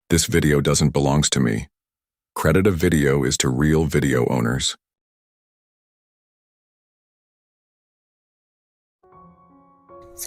This video doesn't belongs to me. Credit of video is to real video owners.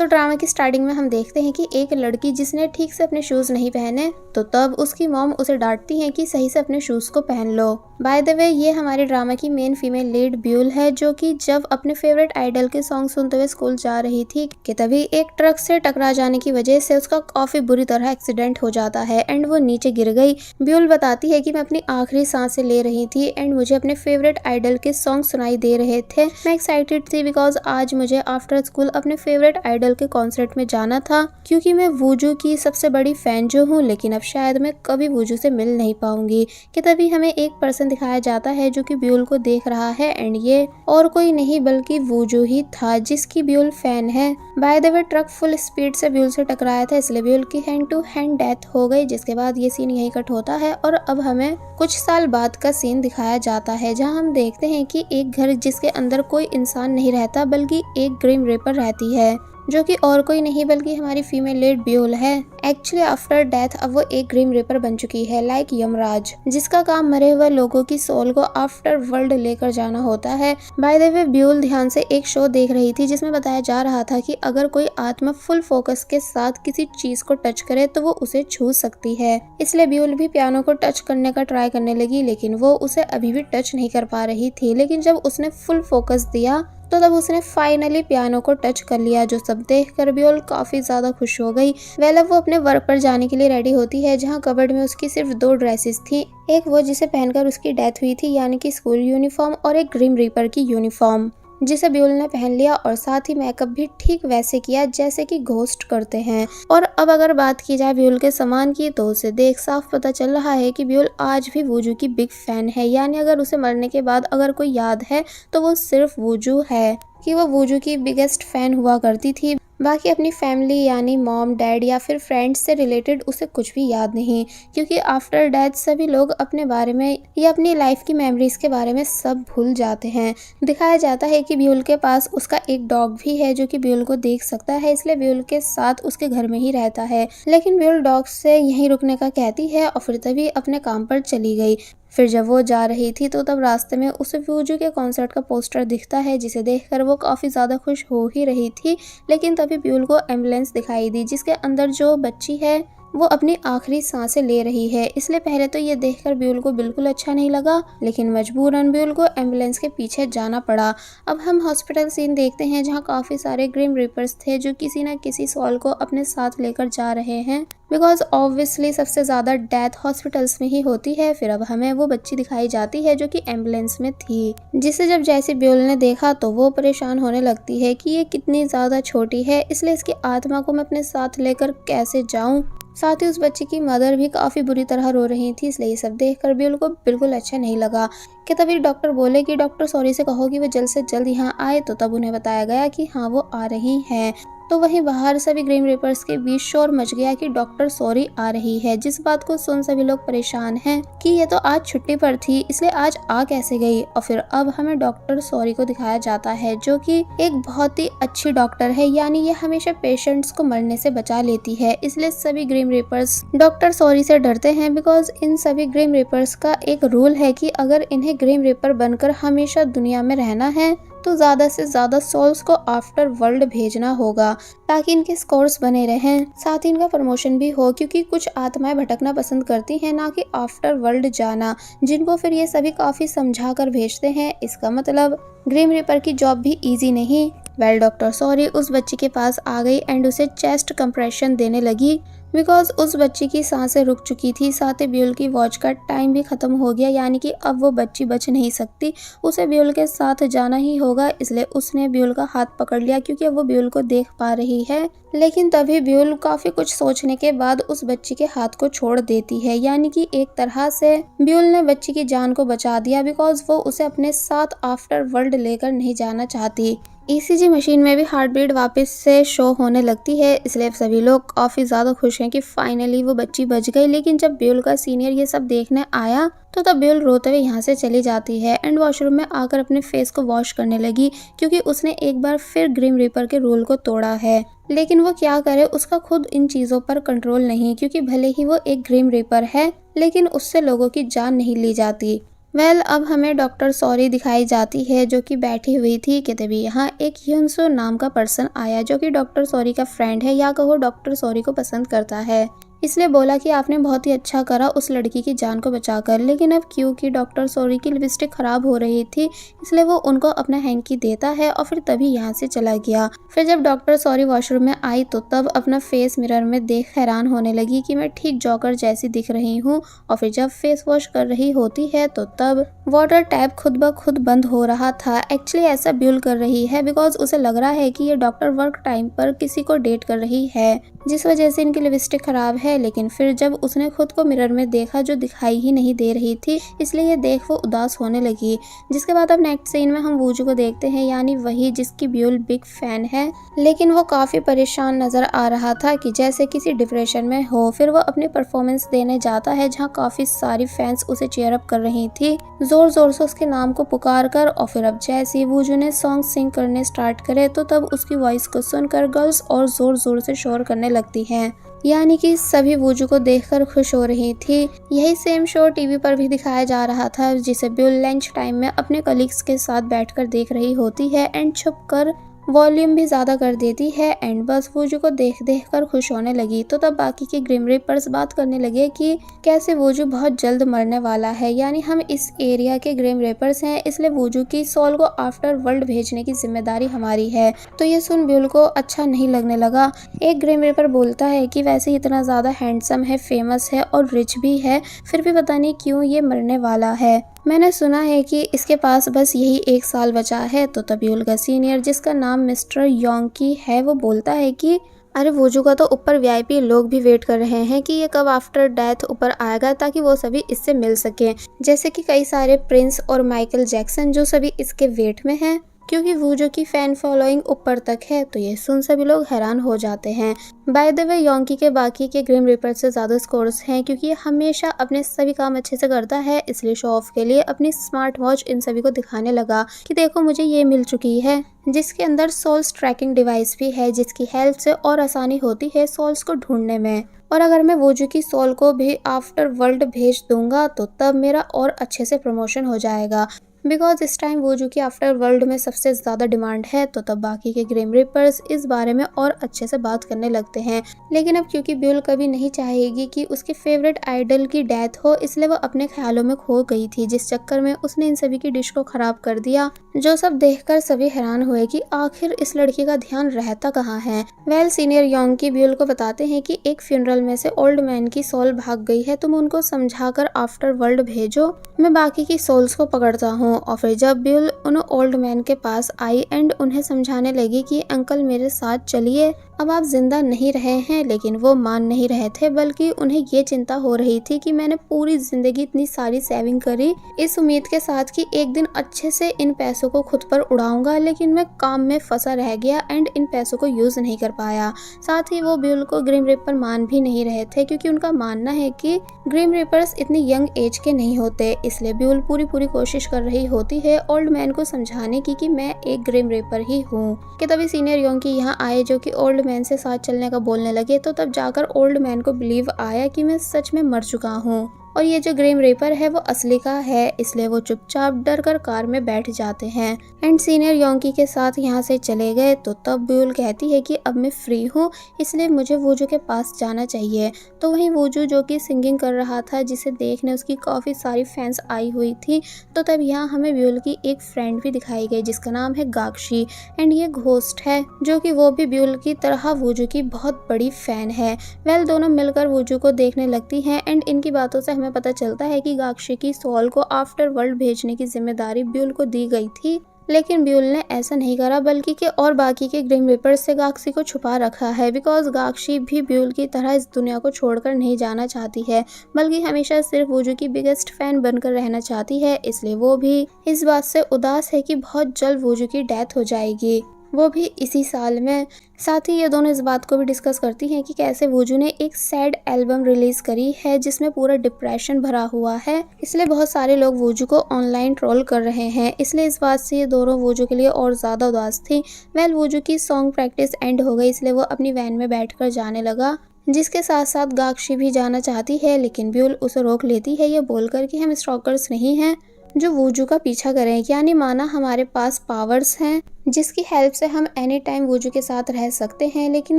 Drama की starting में हम देखते हैं कि एक लड़की जिसने ठीक से अपने शूज नहीं पहने तो तब उसकी मॉम उसे डांटती हैं कि सही से अपने शूज को पहन लो। बाय द वे ये हमारे ड्रामा की मेन फीमेल लीड ब्यूल है, जो कि जब अपने फेवरेट आइडल के सॉन्ग सुनते हुए स्कूल जा रही थी कि तभी एक ट्रक से टकरा जाने की वजह से उसका काफी बुरी तरह एक्सीडेंट हो जाता है एंड वो नीचे गिर गई। ब्यूल बताती है कि मैं अपनी आखिरी सांसें ले रही थी एंड मुझे अपने फेवरेट आइडल के सॉन्ग सुनाई दे रहे थे। मैं एक्साइटेड थी बिकॉज आज मुझे आफ्टर स्कूल अपने फेवरेट आइडल के कॉन्सर्ट में जाना था, क्योंकि मैं वूजू की सबसे बड़ी फैन जो हूँ, लेकिन अब शायद मैं कभी वूजू से मिल नहीं पाऊंगी। कि तभी हमें एक पर्सन दिखाया जाता है जो कि ब्यूल को देख रहा है एंड ये और कोई नहीं बल्कि वूजू ही था जिसकी ब्यूल फैन है। By the way truck full speed से ब्यूल से टकराया था, इसलिए ब्यूल की हैंड टू हैंड डेथ हो गई, जिसके बाद ये सीन यहीं कट होता है और अब हमें कुछ साल बाद का सीन दिखाया जाता है जहाँ हम देखते हैं कि एक घर जिसके अंदर कोई इंसान नहीं रहता बल्कि एक ग्रिम रीपर रहती है, जो कि और कोई नहीं बल्कि हमारी फीमेल लीड ब्यूल है। एक्चुअली आफ्टर डेथ अब वो एक ग्रिम रीपर बन चुकी है लाइक यमराज, जिसका काम मरे हुए लोगों की सोल को आफ्टर वर्ल्ड लेकर जाना होता है। बाय द वे ब्यूल ध्यान से एक शो देख रही थी जिसमें बताया जा रहा था कि अगर कोई आत्मा फुल फोकस के साथ किसी चीज को टच करे तो वो उसे छू सकती है। इसलिए ब्यूल भी पियानो को टच करने का ट्राई करने लगी, लेकिन वो उसे अभी भी टच नहीं कर पा रही थी। लेकिन जब उसने फुल फोकस दिया तो तब उसने फाइनली पियानो को टच कर लिया, जो सब देखकर ब्यूल काफी ज्यादा खुश हो गई। अब वो अपने वर्क पर जाने के लिए रेडी होती है, जहाँ कबर्ड में उसकी सिर्फ 2 ड्रेसेस थी, एक वो जिसे पहनकर उसकी डेथ हुई थी यानी कि स्कूल यूनिफॉर्म, और एक ग्रिम रीपर की यूनिफॉर्म जिसे ब्यूल ने पहन लिया और साथ ही मेकअप भी ठीक वैसे किया जैसे कि घोस्ट करते हैं। और अब अगर बात की जाए ब्यूल के सामान की तो उसे देख साफ पता चल रहा है कि ब्यूल आज भी वूजू की बिग फैन है, यानी अगर उसे मरने के बाद अगर कोई याद है तो वो सिर्फ वूजू है, कि वो वूजू की बिगेस्ट फैन हुआ करती थी। बाकी अपनी फैमिली यानी मॉम डैड या फिर फ्रेंड्स से रिलेटेड उसे कुछ भी याद नहीं, क्योंकि आफ्टर डेथ सभी लोग अपने बारे में या अपनी लाइफ की मेमोरीज के बारे में सब भूल जाते हैं। दिखाया जाता है कि ब्यूल के पास उसका एक डॉग भी है जो कि ब्यूल को देख सकता है, इसलिए ब्यूल के साथ उसके घर में ही रहता है। लेकिन ब्यूल डॉग से यहीं रुकने का कहती है और फिर तभी अपने काम पर चली गई। फिर जब वो जा रही थी तो तब रास्ते में उसे वूजू के कॉन्सर्ट का पोस्टर दिखता है, जिसे देखकर वो काफ़ी ज़्यादा खुश हो ही रही थी। लेकिन तभी ब्यूल को एम्बुलेंस दिखाई दी जिसके अंदर जो बच्ची है वो अपनी आखिरी सांसें ले रही है। इसलिए पहले तो ये देखकर ब्यूल को बिल्कुल अच्छा नहीं लगा, लेकिन मजबूरन ब्यूल को एम्बुलेंस के पीछे जाना पड़ा। अब हम हॉस्पिटल सीन देखते हैं जहाँ काफ़ी सारे ग्रिम रीपर्स थे जो किसी न किसी सोल को अपने साथ लेकर जा रहे हैं, बिकॉज ऑब्वियसली सबसे ज़्यादा डेथ हॉस्पिटल्स में ही होती है। फिर अब हमें वो बच्ची दिखाई जाती है जो कि एम्बुलेंस में थी, जिसे जब जैसे ब्यूल ने देखा तो वो परेशान होने लगती है कि ये कितनी ज़्यादा छोटी है, इसलिए इसकी आत्मा को मैं अपने साथ लेकर कैसे जाऊं। साथ ही उस बच्ची की मदर भी काफ़ी बुरी तरह रो रही थी, इसलिए ये सब देखकर ब्यूल को बिल्कुल अच्छा नहीं लगा। कि तभी डॉक्टर बोले कि डॉक्टर सॉरी से कहो कि वो जल्द से जल्द यहाँ आए, तो तब उन्हें बताया गया कि हाँ वो आ रही हैं। तो वहीं बाहर सभी ग्रिम रीपर्स के बीच शोर मच गया कि डॉक्टर सॉरी आ रही है, जिस बात को सुन सभी लोग परेशान हैं कि ये तो आज छुट्टी पर थी इसलिए आज आ कैसे गई। और फिर अब हमें डॉक्टर सॉरी को दिखाया जाता है जो कि एक बहुत ही अच्छी डॉक्टर है, यानी ये हमेशा पेशेंट्स को मरने से बचा लेती है। इसलिए सभी ग्रिम रीपर्स डॉक्टर सॉरी से डरते हैं, बिकॉज इन सभी ग्रिम रीपर्स का एक रूल है कि अगर इन्हें ग्रिम रीपर बनकर हमेशा दुनिया में रहना है तो ज़्यादा से ज़्यादा सोल्स को आफ्टर वर्ल्ड भेजना होगा ताकि इनके स्कोर्स बने रहें, साथ ही इनका प्रमोशन भी हो, क्योंकि कुछ आत्माएं भटकना पसंद करती हैं ना कि आफ्टर वर्ल्ड जाना, जिनको फिर ये सभी काफ़ी समझा कर भेजते हैं। इसका मतलब ग्रिम रीपर की जॉब भी ईजी नहीं। डॉक्टर सॉरी उस बच्ची के पास आ गई एंड उसे चेस्ट कंप्रेशन देने लगी, बिकॉज उस बच्ची की सांसें रुक चुकी थी। साथ ही ब्यूल की वॉच का टाइम भी खत्म हो गया, यानी कि अब वो बच्ची बच नहीं सकती, उसे ब्यूल के साथ जाना ही होगा। इसलिए उसने ब्यूल का हाथ पकड़ लिया क्योंकि अब वो ब्यूल को देख पा रही है। लेकिन तभी ब्यूल काफी कुछ सोचने के बाद उस बच्ची के हाथ को छोड़ देती है, यानी कि एक तरह से ब्यूल ने बच्ची की जान को बचा दिया, बिकॉज वो उसे अपने साथ आफ्टर वर्ल्ड लेकर नहीं जाना चाहती। ईसीजी मशीन में भी हार्ट बीट वापस से शो होने लगती है, इसलिए सभी लोग काफ़ी ज़्यादा खुश हैं कि फाइनली वो बच्ची बच गई। लेकिन जब ब्यूल का सीनियर ये सब देखने आया तो तब ब्यूल रोते हुए यहाँ से चली जाती है एंड वॉशरूम में आकर अपने फेस को वॉश करने लगी, क्योंकि उसने एक बार फिर ग्रिम रीपर के रूल को तोड़ा है। लेकिन वो क्या करे, उसका खुद इन चीज़ों पर कंट्रोल नहीं, क्योंकि भले ही वो एक ग्रिम रीपर है लेकिन उससे लोगों की जान नहीं ली जाती। अब हमें डॉक्टर सॉरी दिखाई जाती है जो कि बैठी हुई थी कि तभी यहाँ एक ह्यूनसो नाम का पर्सन आया जो कि डॉक्टर सॉरी का फ्रेंड है, या कहो डॉक्टर सॉरी को पसंद करता है। इसलिए बोला कि आपने बहुत ही अच्छा करा उस लड़की की जान को बचाकर। लेकिन अब क्योंकि डॉक्टर सॉरी की लिपस्टिक खराब हो रही थी, इसलिए वो उनको अपना हैंकी देता है और फिर तभी यहाँ से चला गया। फिर जब डॉक्टर सॉरी वॉशरूम में आई तो तब अपना फेस मिरर में देख हैरान होने लगी कि मैं ठीक जॉकर जैसी दिख रही हूँ। और फिर जब फेस वॉश कर रही होती है तो तब वाटर टैप खुद ब खुद बंद हो रहा था। एक्चुअली ऐसा ब्यूल कर रही है बिकॉज उसे लग रहा है कि ये डॉक्टर वर्क टाइम पर किसी को डेट कर रही है, जिस वजह से इनकी लिपस्टिक खराब है। लेकिन फिर जब उसने खुद को मिरर में देखा जो दिखाई ही नहीं दे रही थी, इसलिए ये देख वो उदास होने लगी। जिसके बाद अब नेक्स्ट सीन में हम वूजू को देखते हैं, यानी वही जिसकी ब्यूल बिग फैन है। लेकिन वो काफी परेशान नजर आ रहा था कि जैसे किसी डिप्रेशन में हो। फिर वो अपनी परफॉर्मेंस देने जाता है जहाँ काफी सारी फैंस उसे चीयर अप कर रही थी, जोर जोर से उसके नाम को पुकार कर। और फिर अब जैसे वूजू ने सॉन्ग सिंग करने स्टार्ट करे तो तब उसकी वॉइस को सुनकर गर्ल्स और जोर जोर से शोर करने लगती हैं, यानी कि सभी वूजू को देखकर खुश हो रही थी। यही सेम शो टीवी पर भी दिखाया जा रहा था, जिसे ब्यूल लंच टाइम में अपने कलीग्स के साथ बैठकर देख रही होती है एंड छुप कर वॉल्यूम भी ज़्यादा कर देती है एंड बस वूजू को देख देख कर खुश होने लगी। तो तब बाकी के ग्रिम रीपर्स बात करने लगे कि कैसे वूजू बहुत जल्द मरने वाला है, यानी हम इस एरिया के ग्रिम रीपर्स हैं, इसलिए वूजू की सोल को आफ्टर वर्ल्ड भेजने की जिम्मेदारी हमारी है। तो ये सुन ब्यूल को अच्छा नहीं लगने लगा। एक ग्रिम रीपर बोलता है कि वैसे इतना ज़्यादा हैंडसम है, फेमस है और रिच भी है, फिर भी पता नहीं क्यों ये मरने वाला है। मैंने सुना है कि इसके पास बस यही 1 साल बचा है। तो तब ब्यूल का सीनियर जिसका नाम मिस्टर योंकी है वो बोलता है कि अरे वूजू का तो ऊपर वीआईपी लोग भी वेट कर रहे हैं कि ये कब आफ्टर डेथ ऊपर आएगा ताकि वो सभी इससे मिल सके, जैसे कि कई सारे प्रिंस और माइकल जैक्सन जो सभी इसके वेट में हैं, क्योंकि वूजू की फैन फॉलोइंग ऊपर तक है। तो ये सुन सभी लोग हैरान हो जाते हैं। बाय द वे योंकी के बाकी के ग्रिम रीपर से ज़्यादा स्कोर्स हैं, क्योंकि ये हमेशा अपने सभी काम अच्छे से करता है, इसलिए शो ऑफ के लिए अपनी स्मार्ट वॉच इन सभी को दिखाने लगा कि देखो मुझे ये मिल चुकी है, जिसके अंदर सोल्स ट्रैकिंग डिवाइस भी है, जिसकी हेल्प से और आसानी होती है सोल्स को ढूंढने में। और अगर मैं वूजू की सोल को भी आफ्टर वर्ल्ड भेज दूंगा तो तब मेरा और अच्छे से प्रमोशन हो जाएगा, बिकॉज इस टाइम वूजू की आफ्टर वर्ल्ड में सबसे ज़्यादा डिमांड है। तो तब बाकी के ग्रिम रीपर्स इस बारे में और अच्छे से बात करने लगते हैं। लेकिन अब क्योंकि ब्यूल कभी नहीं चाहेगी कि उसके फेवरेट आइडल की डेथ हो, इसलिए वो अपने ख्यालों में खो गई थी, जिस चक्कर में उसने इन सभी की डिश को खराब कर दिया, जो सब देखकर सभी हैरान हुए कि आखिर इस लड़की का ध्यान रहता कहाँ है। सीनियर योंकी ब्यूल को बताते हैं कि एक फ्यूनरल में से ओल्ड मैन की सोल भाग गई है, तुम उनको समझाकर आफ्टर वर्ल्ड भेजो, मैं बाकी की सोल्स को पकड़ता हूँ। और फिर जब ब्यूल उन ओल्ड मैन के पास आई एंड उन्हें समझाने लगी कि अंकल मेरे साथ चलिए, अब आप जिंदा नहीं रहे हैं, लेकिन वो मान नहीं रहे थे, बल्कि उन्हें ये चिंता हो रही थी कि मैंने पूरी जिंदगी इतनी सारी सेविंग करी इस उम्मीद के साथ कि एक दिन अच्छे से इन पैसों को खुद पर उड़ाऊंगा, लेकिन मैं काम में फंसा रह गया एंड इन पैसों को यूज नहीं कर पाया। साथ ही वो ब्यूल को ग्रिम रीपर मान भी नहीं रहे थे, क्योंकि उनका मानना है कि ग्रिम रीपर्स इतनी यंग एज के नहीं होते। इसलिए ब्यूल पूरी कोशिश कर रही होती है ओल्ड मैन को समझाने की कि मैं एक ग्रिम रीपर ही हूँ। कि तभी सीनियर योंकी यहाँ आए जो कि ओल्ड मैन से साथ चलने का बोलने लगे। तो तब जाकर ओल्ड मैन को बिलीव आया कि मैं सच में मर चुका हूँ और ये जो ग्रिम रीपर है वो असली का है, इसलिए वो चुपचाप डर कर कार में बैठ जाते हैं एंड सीनियर योंकी के साथ यहाँ से चले गए। तो तब ब्यूल कहती है कि अब मैं फ्री हूँ, इसलिए मुझे वूजू के पास जाना चाहिए। तो वहीं वूजू जो कि सिंगिंग कर रहा था, जिसे देखने उसकी काफ़ी सारी फैंस आई हुई थी। तो तब यहाँ हमें ब्यूल की एक फ्रेंड भी दिखाई गई जिसका नाम है गाक्षी एंड ये घोस्ट है, जो कि वो भी ब्यूल की तरह वूजू की बहुत बड़ी फैन है। दोनों मिलकर वूजू को देखने लगती हैं एंड इनकी बातों से हमें पता चलता है कि गाक्षी की सोल को आफ्टर वर्ल्ड भेजने की जिम्मेदारी ब्यूल को दी गई थी, लेकिन ब्यूल ने ऐसा नहीं करा, बल्कि के और बाकी के ग्रिम रीपर्स से गाक्षी को छुपा रखा है, बिकॉज गाक्षी भी ब्यूल की तरह इस दुनिया को छोड़कर नहीं जाना चाहती है, बल्कि हमेशा सिर्फ वूजू की बिगेस्ट फैन बनकर रहना चाहती है। इसलिए वो भी इस बात से उदास है कि बहुत जल्द वूजू की डेथ हो जाएगी। वो भी इसी साल में। साथ ही ये दोनों इस बात को भी डिस्कस करती हैं कि कैसे वूजू ने एक सैड एल्बम रिलीज करी है जिसमें पूरा डिप्रेशन भरा हुआ है, इसलिए बहुत सारे लोग वूजू को ऑनलाइन ट्रोल कर रहे हैं। इसलिए इस बात से ये दोनों वूजू के लिए और ज़्यादा उदास थी। वूजू की सॉन्ग प्रैक्टिस एंड हो गई, इसलिए वो अपनी वैन में बैठकर जाने लगा, जिसके साथ साथ गाक्षी भी जाना चाहती है, लेकिन ब्यूल उसे रोक लेती है, ये बोलकर कि हम स्टॉकर्स नहीं हैं जो वूजू का पीछा करें, यानी माना हमारे पास पावर्स हैं जिसकी हेल्प से हम एनी टाइम वूजू के साथ रह सकते हैं, लेकिन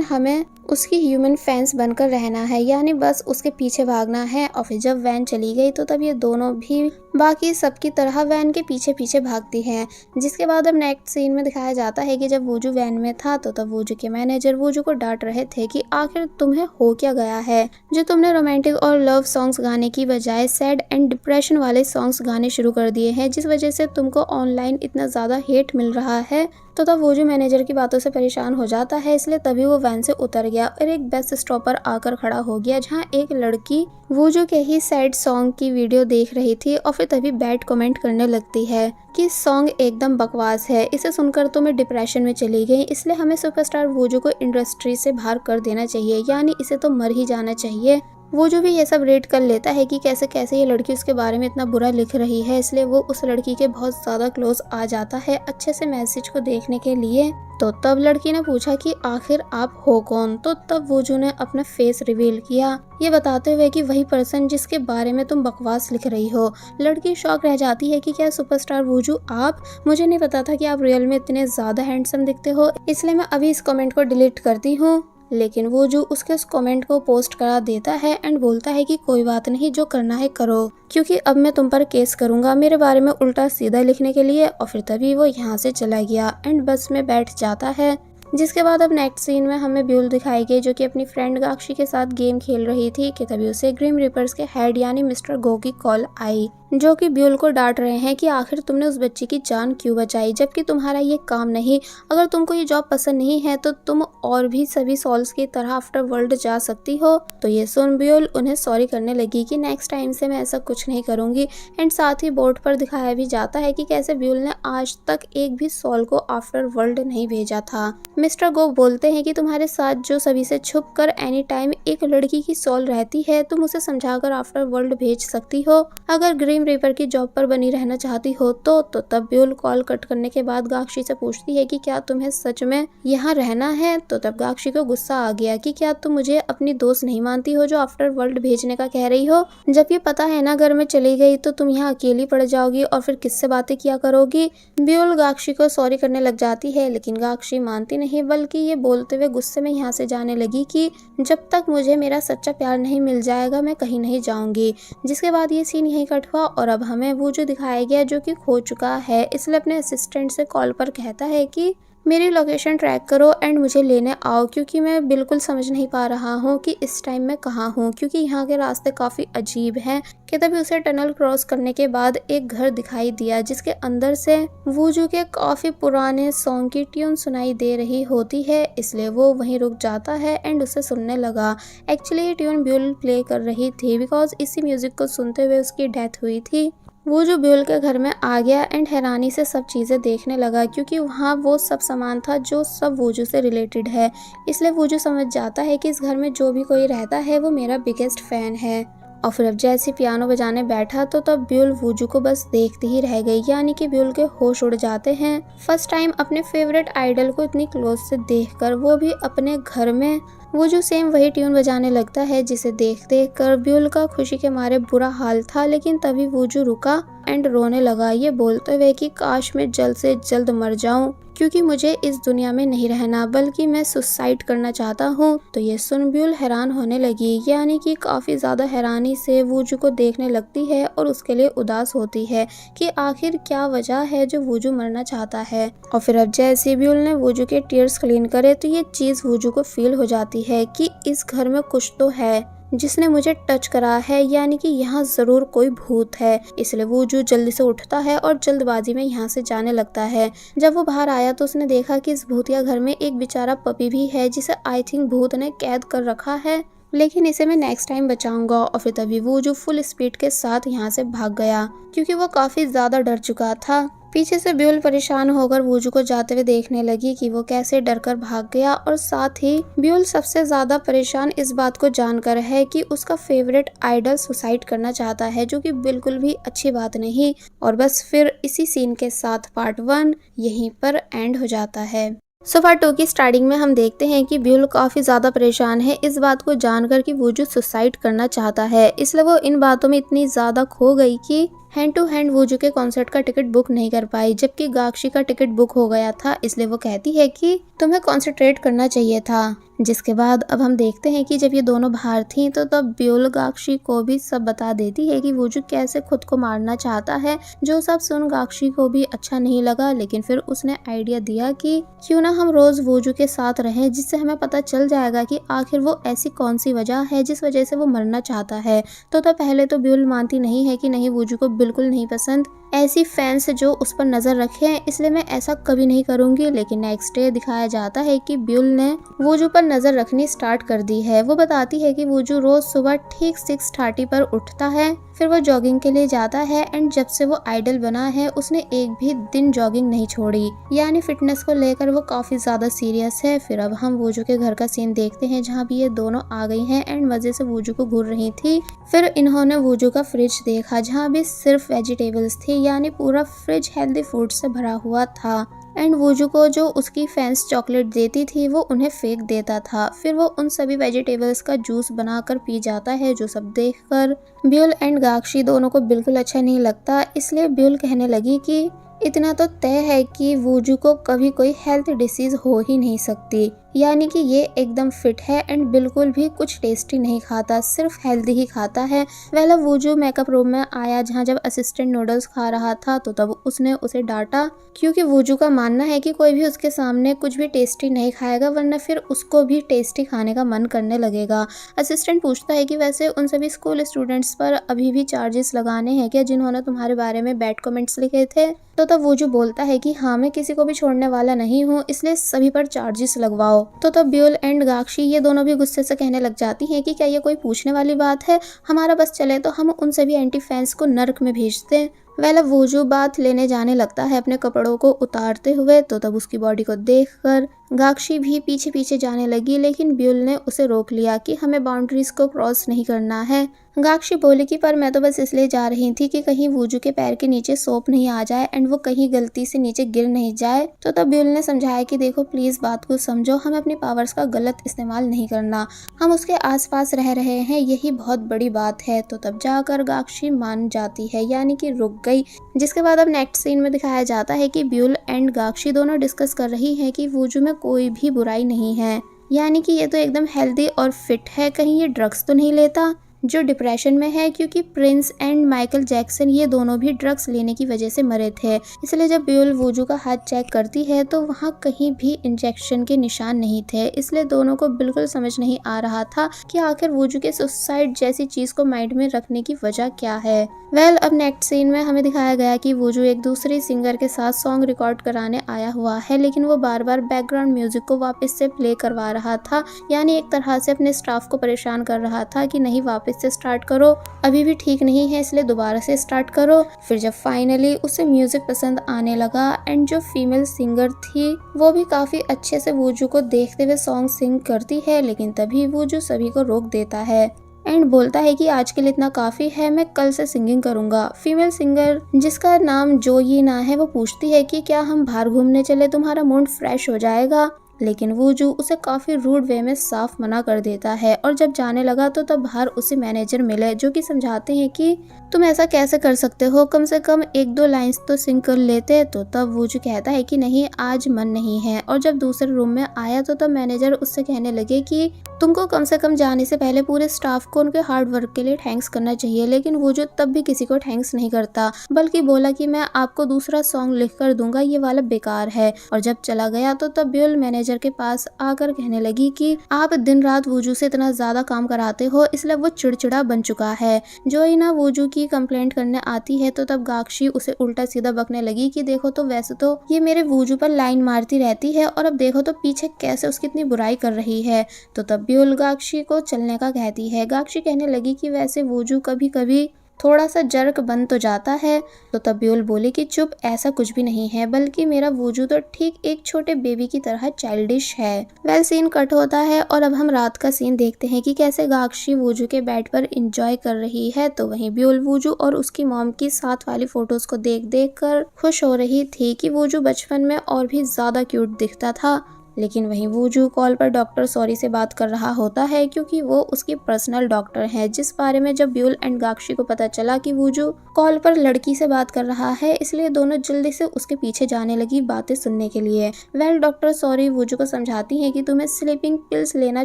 हमें उसकी ह्यूमन फैंस बनकर रहना है, यानी बस उसके पीछे भागना है। और फिर जब वैन चली गई तो तब ये दोनों भी बाकी सबकी तरह वैन के पीछे पीछे भागती हैं। जिसके बाद अब नेक्स्ट सीन में दिखाया जाता है कि जब वूजू वैन में था तो तब वूजू के मैनेजर वूजू को डांट रहे थे कि आखिर तुम्हें हो क्या गया है जो तुमने रोमांटिक और लव सॉन्ग्स गाने की बजाय सैड एंड डिप्रेशन वाले सॉन्ग्स गाने शुरू कर दिए हैं, जिस वजह से तुमको ऑनलाइन इतना ज़्यादा हेट मिल रहा है। तो तब वूजू मैनेजर की बातों से परेशान हो जाता है, इसलिए तभी वो वैन से उतर गया और एक बस स्टॉप पर आकर खड़ा हो गया, जहां एक लड़की वूजू के ही सैड सॉन्ग की वीडियो देख रही थी और फिर तभी बैड कमेंट करने लगती है कि सॉन्ग एकदम बकवास है। इसे सुनकर तो मैं डिप्रेशन में चली गई, इसलिए हमें सुपरस्टार वूजू को इंडस्ट्री से बाहर कर देना चाहिए, यानी इसे तो मर ही जाना चाहिए। वूजू भी ये सब रीड कर लेता है कि कैसे कैसे ये लड़की उसके बारे में इतना बुरा लिख रही है, इसलिए वो उस लड़की के बहुत ज़्यादा क्लोज आ जाता है अच्छे से मैसेज को देखने के लिए। तो तब लड़की ने पूछा कि आखिर आप हो कौन, तो तब वूजू ने अपना फेस रिवील किया, ये बताते हुए कि वही पर्सन जिसके बारे में तुम बकवास लिख रही हो। लड़की शॉक रह जाती है कि क्या सुपरस्टार वूजू आप, मुझे नहीं पता था कि आप रियल में इतने ज़्यादा हैंडसम दिखते हो, इसलिए मैं अभी इस कमेंट को डिलीट करती हूँ। लेकिन वूजू उसके उस कमेंट को पोस्ट करा देता है एंड बोलता है कि कोई बात नहीं, जो करना है करो, क्योंकि अब मैं तुम पर केस करूंगा मेरे बारे में उल्टा सीधा लिखने के लिए। और फिर तभी वो यहाँ से चला गया एंड बस में बैठ जाता है। जिसके बाद अब नेक्स्ट सीन में हमें ब्यूल दिखाई गई जो कि अपनी फ्रेंड गाक्षी के साथ गेम खेल रही थी कि तभी उसे ग्रिम रिपर्स के हेड यानी मिस्टर गो की कॉल आई, जो कि ब्यूल को डांट रहे हैं कि आखिर तुमने उस बच्चे की जान क्यों बचाई जबकि तुम्हारा ये काम नहीं, अगर तुमको ये जॉब पसंद नहीं है तो तुम और भी सभी सॉल्स की तरह आफ्टर वर्ल्ड जा सकती हो। तो ये सुन ब्यूल उन्हें सॉरी करने लगी कि नेक्स्ट टाइम से मैं ऐसा कुछ नहीं करूंगी। एंड साथ ही बोर्ड पर दिखाया भी जाता है कि कैसे ब्यूल ने आज तक एक भी सॉल को आफ्टर वर्ल्ड नहीं भेजा था। मिस्टर गो बोलते हैं कि तुम्हारे साथ जो सभी से छुप कर एनी टाइम एक लड़की की सॉल रहती है, तुम उसे समझाकर आफ्टर वर्ल्ड भेज सकती हो। अगर ग्रीम रीपर की जॉब पर बनी रहना चाहती हो तो तब ब्यूल कॉल कट करने के बाद गाक्षी से पूछती है कि क्या तुम्हें सच में यहाँ रहना है। तो तब गाक्षी को गुस्सा आ गया कि क्या तुम मुझे अपनी दोस्त नहीं मानती हो जो आफ्टर वर्ल्ड भेजने का कह रही हो, जब ये पता है ना अगर मैं चली गई तो तुम यहाँ अकेली पड़ जाओगी और फिर किससे बातें किया करोगी। ब्यूल गाक्षी को सॉरी करने लग जाती है, लेकिन गाक्षी मानती नहीं, बल्कि ये बोलते हुए गुस्से में यहाँ से जाने लगी कि जब तक मुझे मेरा सच्चा प्यार नहीं मिल जाएगा मैं कहीं नहीं जाऊंगी। जिसके बाद ये सीन यहीं कट हुआ और अब हमें वूजू दिखाया गया जो कि खो चुका है, इसलिए अपने असिस्टेंट से कॉल पर कहता है कि मेरी लोकेशन ट्रैक करो एंड मुझे लेने आओ, क्योंकि मैं बिल्कुल समझ नहीं पा रहा हूँ कि इस टाइम मैं कहाँ हूँ, क्योंकि यहाँ के रास्ते काफ़ी अजीब हैं। कि तभी उसे टनल क्रॉस करने के बाद एक घर दिखाई दिया जिसके अंदर से वूजू के काफ़ी पुराने सॉन्ग की ट्यून सुनाई दे रही होती है, इसलिए वो वहीं रुक जाता है एंड उसे सुनने लगा। एक्चुअली ये ट्यून ब्यूल प्ले कर रही थी बिकॉज इसी म्यूजिक को सुनते हुए उसकी डेथ हुई थी। वूजू ब्यूल के घर में आ गया एंड हैरानी से सब चीज़ें देखने लगा, क्योंकि वहाँ वो सब सामान था जो सब वूजू से रिलेटेड है। इसलिए वूजू समझ जाता है कि इस घर में जो भी कोई रहता है वो मेरा बिगेस्ट फैन है। और फिर अब जैसे पियानो बजाने बैठा तो तब ब्यूल वूजू को बस देखती ही रह गई, यानी कि ब्यूल के होश उड़ जाते हैं। फर्स्ट टाइम अपने फेवरेट आइडल को इतनी क्लोज से देखकर, वो भी अपने घर में। वूजू सेम वही ट्यून बजाने लगता है जिसे देख देख कर ब्यूल का खुशी के मारे बुरा हाल था, लेकिन तभी वूजू रुका एंड रोने लगा, ये बोलते हुए कि काश मैं जल्द से जल्द मर जाऊं, क्योंकि मुझे इस दुनिया में नहीं रहना बल्कि मैं सुसाइड करना चाहता हूँ। तो ये सुन ब्यूल हैरान होने लगी, यानी कि काफ़ी ज़्यादा हैरानी से वूजू को देखने लगती है और उसके लिए उदास होती है कि आखिर क्या वजह है जो वूजू मरना चाहता है। और फिर अब जैसे ब्यूल ने वूजू के टीयर्स क्लीन करे तो ये चीज़ वूजू को फील हो जाती है कि इस घर में कुछ तो है जिसने मुझे टच करा है, यानी कि यहाँ जरूर कोई भूत है। इसलिए वूजू जल्दी से उठता है और जल्दबाजी में यहाँ से जाने लगता है। जब वो बाहर आया तो उसने देखा कि इस भूतिया घर में एक बेचारा पपी भी है जिसे आई थिंक भूत ने कैद कर रखा है। लेकिन इसे मैं नेक्स्ट टाइम बचाऊंगा। और फिर तभी वो जो फुल स्पीड के साथ यहाँ से भाग गया क्योंकि वो काफी ज्यादा डर चुका था। पीछे से ब्यूल परेशान होकर वूजू को जाते हुए देखने लगी कि वो कैसे डरकर भाग गया, और साथ ही ब्यूल सबसे ज्यादा परेशान इस बात को जानकर है कि उसका फेवरेट आइडल सुसाइड करना चाहता है, जो कि बिल्कुल भी अच्छी बात नहीं। और बस फिर इसी सीन के साथ पार्ट 1 यहीं पर एंड हो जाता है। सो पार्ट 2 की स्टार्टिंग में हम देखते हैं कि ब्यूल काफी ज्यादा परेशान है इस बात को जानकर कि वूजू सुसाइड करना चाहता है, इसलिए वो इन बातों में इतनी ज्यादा खो गई कि हैंड टू हैंड वूजू के कॉन्सर्ट का टिकट बुक नहीं कर पाई, जबकि गाक्षी का टिकट बुक हो गया था। इसलिए वो कहती है कि तुम्हें कॉन्सेंट्रेट करना चाहिए था। जिसके बाद अब हम देखते हैं कि जब ये दोनों बाहर थी तो तब ब्यूल गाक्षी को भी सब बता देती है कि वूजू कैसे खुद को मारना चाहता है। जो सब सुन गाक्षी को भी अच्छा नहीं लगा, लेकिन फिर उसने आइडिया दिया कि क्यों ना हम रोज वूजू के साथ रहें, जिससे हमें पता चल जाएगा कि आखिर वो ऐसी कौन सी वजह है जिस वजह से वो मरना चाहता है। तो तब पहले तो ब्यूल मानती नहीं है कि नहीं, वूजू को बिल्कुल नहीं पसंद ऐसी फैंस जो उस पर नजर रखे, इसलिए मैं ऐसा कभी नहीं करूंगी। लेकिन नेक्स्ट डे दिखाया जाता है कि ब्यूल ने वूजू पर नजर रखनी स्टार्ट कर दी है। वो बताती है कि वूजू रोज सुबह ठीक 6:30 पर उठता है, फिर वो जॉगिंग के लिए जाता है, एंड जब से वो आइडल बना है उसने एक भी दिन जॉगिंग नहीं छोड़ी, यानी फिटनेस को लेकर वो काफी ज्यादा सीरियस है। फिर अब हम वूजू के घर का सीन देखते हैं जहाँ भी ये दोनों आ गई हैं एंड मजे से वूजू को घूर रही थी। फिर इन्होंने वूजू का फ्रिज देखा जहाँ भी सिर्फ वेजिटेबल्स थी, यानी पूरा फ्रिज हेल्दी फूड से भरा हुआ था। एंड वूजू को जो उसकी फैंस चॉकलेट देती थी वो उन्हें फेंक देता था। फिर वो उन सभी वेजिटेबल्स का जूस बनाकर पी जाता है, जो सब देखकर ब्यूल एंड गाक्षी दोनों को बिल्कुल अच्छा नहीं लगता। इसलिए ब्यूल कहने लगी कि इतना तो तय है कि वूजू को कभी कोई हेल्थ डिसीज हो ही नहीं सकती, यानी कि ये एकदम फिट है एंड बिल्कुल भी कुछ टेस्टी नहीं खाता, सिर्फ हेल्दी ही खाता है। वेल वूजू मेकअप रूम में आया जहाँ जब असिस्टेंट नूडल्स खा रहा था तो तब उसने उसे डांटा, क्योंकि वूजू का मानना है कि कोई भी उसके सामने कुछ भी टेस्टी नहीं खाएगा वरना फिर उसको भी टेस्टी खाने का मन करने लगेगा। असिस्टेंट पूछता है कि वैसे उन सभी स्कूल स्टूडेंट्स पर अभी भी चार्जेस लगाने हैं क्या जिन्होंने तुम्हारे बारे में बैड कमेंट्स लिखे थे। तो तब वूजू बोलता है कि हाँ, मैं किसी को भी छोड़ने वाला नहीं हूँ, इसलिए सभी पर चार्जेस लगवाओ। तो तब ब्यूल एंड गाक्षी ये दोनों भी गुस्से से कहने लग जाती हैं कि क्या ये कोई पूछने वाली बात है, हमारा बस चले तो हम उन सभी एंटी फैंस को नर्क में भेज दें। वेल अब वूजू बात लेने जाने लगता है अपने कपड़ों को उतारते हुए, तो तब उसकी बॉडी को देखकर गाक्षी भी पीछे पीछे जाने लगी, लेकिन ब्यूल ने उसे रोक लिया कि हमें बाउंड्रीज को क्रॉस नहीं करना है। गाक्षी बोली कि पर मैं तो बस इसलिए जा रही थी कि कहीं वूजू के पैर के नीचे सोप नहीं आ जाए एंड वो कहीं गलती से नीचे गिर नहीं जाए। तो तब ब्यूल ने समझाया कि देखो प्लीज बात को समझो, हमें अपनी पावर्स का गलत इस्तेमाल नहीं करना, हम उसके आसपास रह रहे हैं, यही बहुत बड़ी बात है। तो तब जाकर गाक्षी मान जाती है, यानी कि रुक गई। जिसके बाद अब नेक्स्ट सीन में दिखाया जाता है कि ब्यूल एंड गाक्षी दोनों डिस्कस कर रही है कि वूजू में कोई भी बुराई नहीं है, यानी कि ये तो एकदम हेल्दी और फिट है, कहीं ये ड्रग्स तो नहीं लेता जो डिप्रेशन में है, क्योंकि प्रिंस एंड माइकल जैक्सन ये दोनों भी ड्रग्स लेने की वजह से मरे थे। इसलिए जब ब्यूल वूजू का हाथ चेक करती है तो वहाँ कहीं भी इंजेक्शन के निशान नहीं थे, इसलिए दोनों को बिल्कुल समझ नहीं आ रहा था कि आखिर वूजू के सुसाइड जैसी चीज को माइंड में रखने की वजह क्या है। वेल अब नेक्स्ट सीन में हमें दिखाया गया कि वूजू एक दूसरे सिंगर के साथ सॉन्ग रिकॉर्ड कराने आया हुआ है, लेकिन वो बार बार बैकग्राउंड म्यूजिक को वापस से प्ले करवा रहा था, यानी एक तरह से अपने स्टाफ को परेशान कर रहा था कि नहीं वापस से स्टार्ट करो, अभी भी ठीक नहीं है इसलिए दोबारा से स्टार्ट करो। फिर जब फाइनली उसे म्यूजिक पसंद आने लगा एंड जो फीमेल सिंगर थी वो भी काफी अच्छे से वूजू को देखते हुए सॉन्ग सिंग करती है, लेकिन तभी वूजू सभी को रोक देता है एंड बोलता है कि आज के लिए इतना काफी है, मैं कल से सिंगिंग करूंगा। फीमेल सिंगर जिसका नाम जोई ना है वो पूछती है कि क्या हम बाहर घूमने चले, तुम्हारा मूड फ्रेश हो जाएगा, लेकिन वूजू उसे काफी रूड वे में साफ मना कर देता है। और जब जाने लगा तो तब बाहर उसे मैनेजर मिले जो कि समझाते हैं कि तुम ऐसा कैसे कर सकते हो, कम से कम 1-2 लाइंस तो सिंग कर लेते। तो तब वूजू कहता है कि नहीं आज मन नहीं है। और जब दूसरे रूम में आया तो तब मैनेजर उससे कहने लगे कि तुमको कम से कम जाने से पहले पूरे स्टाफ को उनके हार्ड वर्क के लिए थैंक्स करना चाहिए, लेकिन वूजू तब भी किसी को थैंक्स नहीं करता, बल्कि बोला कि मैं आपको दूसरा सॉन्ग लिख कर दूंगा, ये वाला बेकार है। और जब चला गया तो तब ब्यूल मैनेजर के पास आकर कहने लगी कि आप दिन रात वूजू से इतना ज्यादा काम कराते हो, इसलिए वो चिड़चिड़ा बन चुका है। जोई ना वूजू की कंप्लेंट करने आती है तो तब गाक्षी उसे उल्टा सीधा बकने लगी कि देखो तो वैसे तो ये मेरे वूजू पर लाइन मारती रहती है और अब देखो तो पीछे कैसे उसकी इतनी बुराई कर रही है। तो तब ब्यूल गाक्शी को चलने का कहती है। गाक्शी कहने लगी कि वैसे वूजू कभी कभी थोड़ा सा जर्क बन तो जाता है। तो तब ब्यूल बोली कि चुप, ऐसा कुछ भी नहीं है, बल्कि मेरा वूजू तो ठीक एक छोटे बेबी की तरह चाइल्डिश है। वेल, सीन कट होता है और अब हम रात का सीन देखते हैं कि कैसे गाक्शी वूजू के बेड पर एंजॉय कर रही है। तो वहीं ब्यूल वूजू और उसकी मॉम की साथ वाली फोटोज को देख देख कर खुश हो रही थी कि वूजू बचपन में और भी ज्यादा क्यूट दिखता था। लेकिन वहीं वूजू कॉल पर डॉक्टर सॉरी से बात कर रहा होता है, क्योंकि वो उसकी पर्सनल डॉक्टर है, जिस बारे में जब ब्यूल एंड गाक्शी को पता चला कि वूजू कॉल पर लड़की से बात कर रहा है, इसलिए दोनों जल्दी से उसके पीछे जाने लगी बातें सुनने के लिए। वेल, डॉक्टर सॉरी वूजू को समझाती है कि तुम्हें स्लीपिंग पिल्स लेना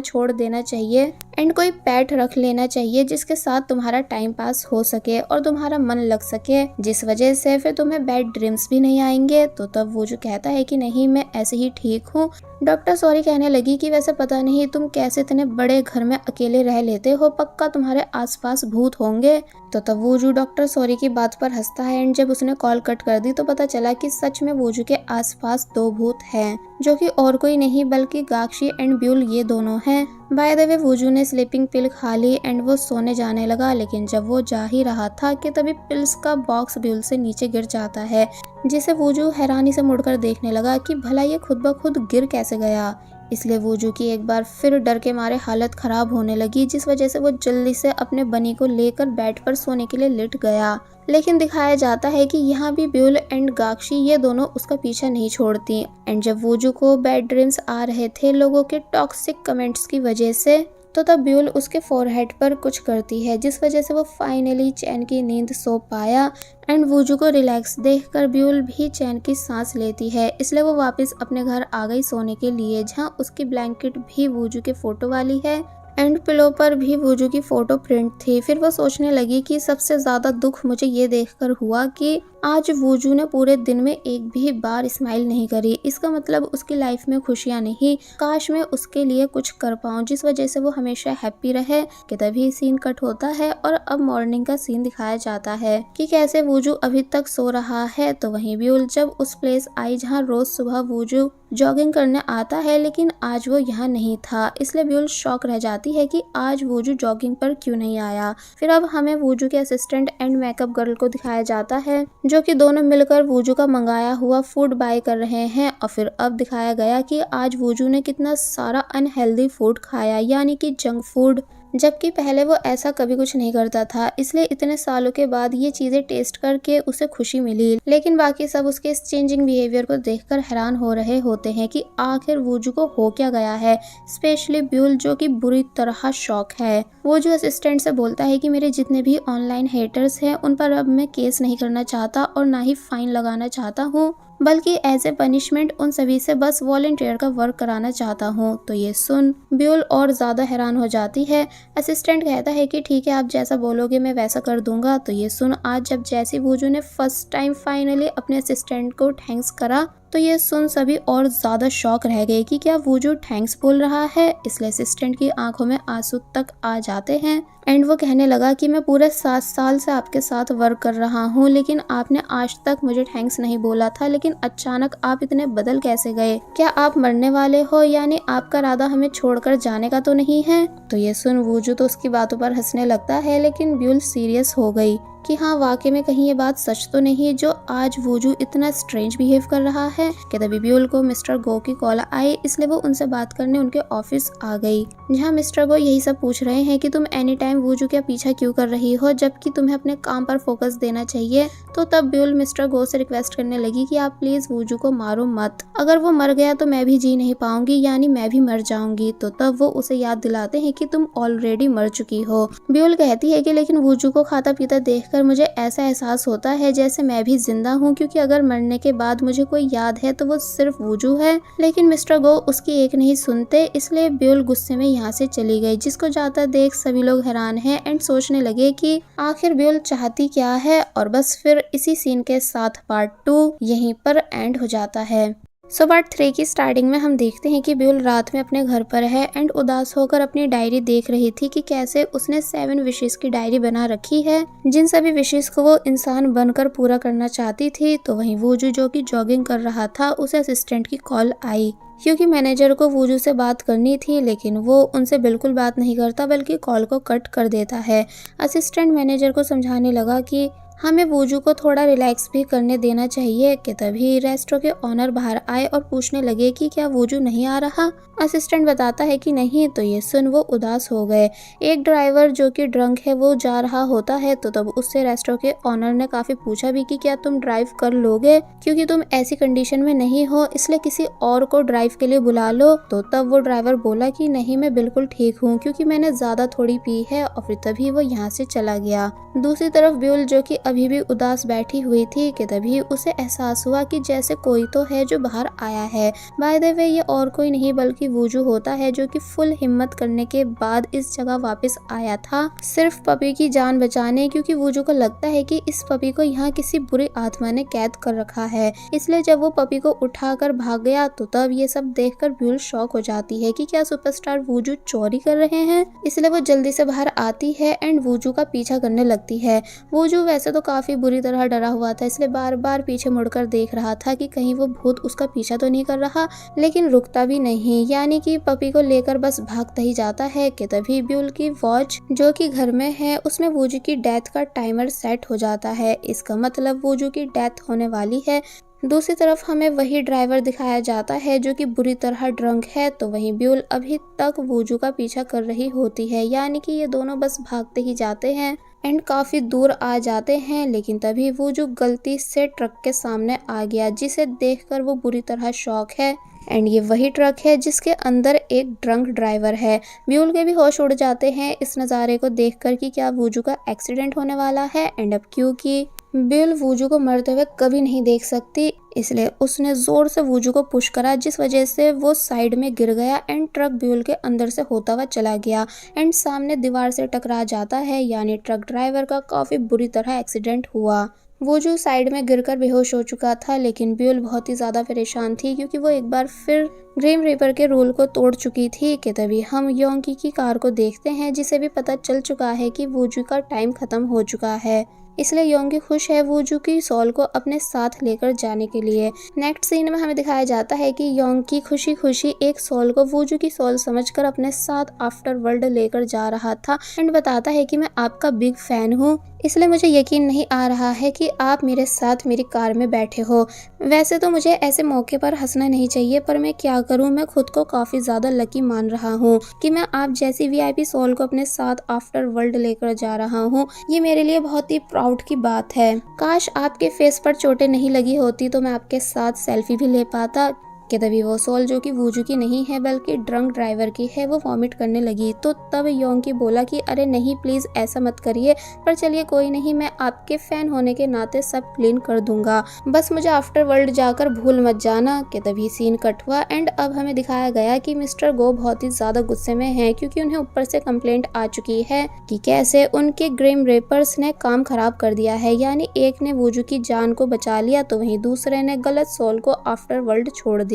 छोड़ देना चाहिए एंड कोई पेट रख लेना चाहिए जिसके साथ तुम्हारा टाइम पास हो सके और तुम्हारा मन लग सके, जिस वजह से फिर तुम्हें बैड ड्रीम्स भी नहीं आएंगे। तो तब वूजू कहता है कि नहीं, मैं ऐसे ही ठीक हूँ। डॉक्टर सॉरी कहने लगी कि वैसे पता नहीं तुम कैसे इतने बड़े घर में अकेले रह लेते हो, पक्का तुम्हारे आसपास भूत होंगे। तो तब वूजू डॉक्टर सॉरी की बात पर हंसता है एंड जब उसने कॉल कट कर दी तो पता चला कि सच में वूजू के आसपास 2 भूत हैं, जो कि और कोई नहीं बल्कि गाक्शी एंड ब्यूल ये दोनों हैं। बाय द वे, वूजू ने स्लीपिंग पिल खा ली एंड वो सोने जाने लगा, लेकिन जब वो जा ही रहा था कि तभी पिल्स का बॉक्स ब्यूल से नीचे गिर जाता है, जिसे वूजू हैरानी से मुड़कर देखने लगा कि भला ये खुद ब खुद गिर कैसे गया। इसलिए वूजू की एक बार फिर डर के मारे हालत खराब होने लगी, जिस वजह से वो जल्दी से अपने बनी को लेकर बेड पर सोने के लिए लेट गया। लेकिन दिखाया जाता है कि यहाँ भी ब्यूल एंड गाक्शी ये दोनों उसका पीछा नहीं छोड़ती एंड जब वूजू को बैड ड्रीम्स आ रहे थे लोगों के टॉक्सिक कमेंट्स की वजह से, तो तब ब्यूल उसके फोरहेड पर कुछ करती है, जिस वजह से वो फाइनली चैन की नींद सो पाया एंड वूजू को रिलैक्स देखकर ब्यूल भी चैन की सांस लेती है। इसलिए वो वापस अपने घर आ गई सोने के लिए, जहाँ उसकी ब्लैंकेट भी वूजू के फोटो वाली है एंड पिलो पर भी वूजू की फोटो प्रिंट थी। फिर वो सोचने लगी कि सबसे ज्यादा दुख मुझे ये देखकर हुआ कि आज वूजू ने पूरे दिन में एक भी बार स्माइल नहीं करी। इसका मतलब उसकी लाइफ में खुशियां नहीं, काश मैं उसके लिए कुछ कर पाऊं जिस वजह से वो हमेशा हैप्पी रहे। कि तभी सीन कट होता है और अब मॉर्निंग का सीन दिखाया जाता है कि कैसे वूजू अभी तक सो रहा है। तो वहीं ब्यूल जब उस प्लेस आई जहाँ रोज सुबह वूजू जॉगिंग करने आता है, लेकिन आज वो यहाँ नहीं था, इसलिए ब्यूल शॉक रह जाती है कि आज वूजू जॉगिंग पर क्यों नहीं आया। फिर अब हमें वूजू के असिस्टेंट एंड मेकअप गर्ल को दिखाया जाता है, जो कि दोनों मिलकर वूजू का मंगाया हुआ फूड बाय कर रहे हैं। और फिर अब दिखाया गया कि आज वूजू ने कितना सारा अनहेल्दी फूड खाया, यानी कि जंक फूड, जबकि पहले वो ऐसा कभी कुछ नहीं करता था। इसलिए इतने सालों के बाद ये चीजें टेस्ट करके उसे खुशी मिली, लेकिन बाकी सब उसके इस चेंजिंग बिहेवियर को देखकर हैरान हो रहे होते हैं कि आखिर वूजू को हो क्या गया है। स्पेशली ब्यूल, जो कि बुरी तरह शॉक है। वूजू असिस्टेंट से बोलता है कि मेरे जितने भी ऑनलाइन हेटर्स हैं उन पर अब मैं केस नहीं करना चाहता और ना ही फाइन लगाना चाहता हूँ, बल्कि एज ए पनिशमेंट उन सभी से बस वॉलंटियर का वर्क कराना चाहता हूँ। तो ये सुन ब्यूल और ज्यादा हैरान हो जाती है। असिस्टेंट कहता है कि ठीक है, आप जैसा बोलोगे मैं वैसा कर दूंगा। तो ये सुन आज जब जैसी वूजू ने फर्स्ट टाइम फाइनली अपने असिस्टेंट को थैंक्स करा, तो ये सुन सभी और ज्यादा शॉक रह गए कि क्या वूजू थैंक्स बोल रहा है। इसलिए असिस्टेंट की आंखों में आंसू तक आ जाते हैं एंड वो कहने लगा कि मैं पूरे 7 साल से आपके साथ वर्क कर रहा हूँ, लेकिन आपने आज तक मुझे थैंक्स नहीं बोला था, लेकिन अचानक आप इतने बदल कैसे गए? क्या आप मरने वाले हो? यानी आपका इरादा हमें छोड़कर जाने का तो नहीं है? तो ये सुन वूजू तो उसकी बातों पर हंसने लगता है, लेकिन ब्यूल सीरियस हो गई कि हाँ वाकई में कहीं ये बात सच तो नहीं है जो आज वूजू इतना स्ट्रेंज बिहेव कर रहा है। कि तभी ब्यूल को मिस्टर गो की कॉल आई, इसलिए वो उनसे बात करने उनके ऑफिस आ गई, जहाँ मिस्टर गो यही सब पूछ रहे हैं कि तुम एनी टाइम वूजू का पीछा क्यों कर रही हो जबकि तुम्हें अपने काम पर फोकस देना चाहिए। तो तब ब्यूल मिस्टर गो से रिक्वेस्ट करने लगी कि आप प्लीज वूजू को मारो मत, अगर वो मर गया तो मैं भी जी नहीं पाऊंगी, यानी मैं भी मर जाऊंगी। तो तब वो उसे याद दिलाते हैं कि तुम ऑलरेडी मर चुकी हो। ब्यूल कहती है कि लेकिन वूजू को खाता पीता देख मुझे ऐसा एहसास होता है जैसे मैं भी जिंदा हूँ, क्योंकि अगर मरने के बाद मुझे कोई याद है तो वो सिर्फ वूजू है। लेकिन मिस्टर गो उसकी एक नहीं सुनते, इसलिए ब्यूल गुस्से में यहाँ से चली गई, जिसको जाता देख सभी लोग हैरान हैं एंड सोचने लगे कि आखिर ब्यूल चाहती क्या है। और बस फिर इसी सीन के साथ पार्ट 2 यहीं पर एंड हो जाता है। पार्ट 3 की स्टार्टिंग में हम देखते हैं कि ब्यूल रात में अपने घर पर है एंड उदास होकर अपनी डायरी देख रही थी कि कैसे उसने 7 विशेष की डायरी बना रखी है, जिन सभी विशेष को वो इंसान बनकर पूरा करना चाहती थी। तो वहीं वूजू जो कि जॉगिंग कर रहा था, उसे असिस्टेंट की कॉल आई क्योंकि मैनेजर को वूजू से बात करनी थी, लेकिन वो उनसे बिल्कुल बात नहीं करता बल्कि कॉल को कट कर देता है। असिस्टेंट मैनेजर को समझाने लगा कि हमें वूजू को थोड़ा रिलैक्स भी करने देना चाहिए कि तभी रेस्टोरेंट के ऑनर बाहर आए और पूछने लगे कि क्या वूजू नहीं आ रहा। असिस्टेंट बताता है कि नहीं, तो ये सुन वो उदास हो गए। एक ड्राइवर जो कि ड्रंक है वो जा रहा होता है, तो तब उससे रेस्टोरेंट के ऑनर ने काफी पूछा भी कि क्या तुम ड्राइव कर लोगे, क्योंकि तुम ऐसी कंडीशन में नहीं हो, इसलिए किसी और को ड्राइव के लिए बुला लो। तो तब वो ड्राइवर बोला कि नहीं, मैं बिल्कुल ठीक हूँ, क्योंकि मैंने ज्यादा थोड़ी पी है, और फिर तभी वो यहाँ से चला गया। दूसरी तरफ ब्यूल जो कि अभी भी उदास बैठी हुई थी कि तभी उसे एहसास हुआ कि जैसे कोई तो है जो बाहर आया है। बाय द वे ये और कोई नहीं बल्कि वूजू होता है, जो कि फुल हिम्मत करने के बाद इस जगह वापस आया था सिर्फ पपी की जान बचाने, क्योंकि वूजू को लगता है कि इस पपी को यहाँ किसी बुरी आत्मा ने कैद कर रखा है। इसलिए जब वो पपी को उठाकर भाग गया तो तब ये सब देखकर ब्यूल शॉक हो जाती है कि क्या सुपरस्टार वूजू चोरी कर रहे हैं। इसलिए वो जल्दी से बाहर आती है एंड वूजू का पीछा करने लगती है। वूजू वैसे तो काफी बुरी तरह डरा हुआ था, इसलिए बार बार पीछे मुड़कर देख रहा था कि कहीं वो भूत उसका पीछा तो नहीं कर रहा, लेकिन रुकता भी नहीं, यानी कि पपी को लेकर बस भागता ही जाता है कि तभी ब्यूल की वॉच जो कि घर में है उसमें वूजू की डेथ का टाइमर सेट हो जाता है। इसका मतलब वूजू की डेथ होने वाली है। दूसरी तरफ हमें वही ड्राइवर दिखाया जाता है जो कि बुरी तरह ड्रंक है, तो वहीं ब्यूल अभी तक वूजू का पीछा कर रही होती है, यानी कि ये दोनों बस भागते ही जाते हैं एंड काफी दूर आ जाते हैं। लेकिन तभी वूजू गलती से ट्रक के सामने आ गया, जिसे देखकर वो बुरी तरह शॉक है एंड ये वही ट्रक है जिसके अंदर एक ड्रंक ड्राइवर है। ब्यूल के भी होश उड़ जाते हैं इस नज़ारे को देखकर कि क्या वूजू का एक्सीडेंट होने वाला है एंड अब क्योंकि ब्यूल वूजू को मरते हुए कभी नहीं देख सकती, इसलिए उसने जोर से वूजू को पुश करा, जिस वजह से वो साइड में गिर गया एंड ट्रक ब्यूल के अंदर से होता हुआ चला गया एंड सामने दीवार से टकरा जाता है, यानी ट्रक ड्राइवर का काफी बुरी तरह एक्सीडेंट हुआ। वूजू साइड में गिरकर बेहोश हो चुका था, लेकिन ब्यूल बहुत ही ज्यादा परेशान थी क्योंकि वो एक बार फिर ग्रीम रीपर के रूल को तोड़ चुकी थी कि तभी हम योंगी की कार को देखते हैं, जिसे भी पता चल चुका है कि वूजू का टाइम खत्म हो चुका है। इसलिए योंगी खुश है वूजू की सोल को अपने साथ लेकर जाने के लिए। नेक्स्ट सीन में हमें दिखाया जाता है कि योंगी खुशी खुशी एक सोल को वूजू की सोल समझकर अपने साथ आफ्टर वर्ल्ड लेकर जा रहा था एंड बताता है कि मैं आपका बिग फैन हूँ, इसलिए मुझे यकीन नहीं आ रहा है कि आप मेरे साथ मेरी कार में बैठे हो। वैसे तो मुझे ऐसे मौके पर हंसना नहीं चाहिए, पर मैं क्या करूं, मैं खुद को काफी ज्यादा लकी मान रहा हूं कि मैं आप जैसी वीआईपी सोल को अपने साथ आफ्टर वर्ल्ड लेकर जा रहा हूं। ये मेरे लिए बहुत ही प्राउड की बात है। काश आपके फेस पर चोटें नहीं लगी होती तो मैं आपके साथ सेल्फी भी ले पाता। कि तभी वो सोल जो कि वूजू की नहीं है बल्कि ड्रंक ड्राइवर की है, वो वॉमिट करने लगी। तो तब योंगी बोला कि अरे नहीं प्लीज ऐसा मत करिए, पर चलिए कोई नहीं, मैं आपके फैन होने के नाते सब क्लीन कर दूंगा, बस मुझे आफ्टर वर्ल्ड जाकर भूल मत जाना। कि तभी सीन कट हुआ एंड अब हमें दिखाया गया कि मिस्टर गो बहुत ही ज्यादा गुस्से में है, क्योंकि उन्हें ऊपर से कंप्लेंट आ चुकी है कि कैसे उनके ग्रिम रेपर्स ने काम खराब कर दिया है, यानी एक ने वूजू की जान को बचा लिया तो वहीं दूसरे ने गलत सोल को आफ्टर वर्ल्ड छोड़ दिया।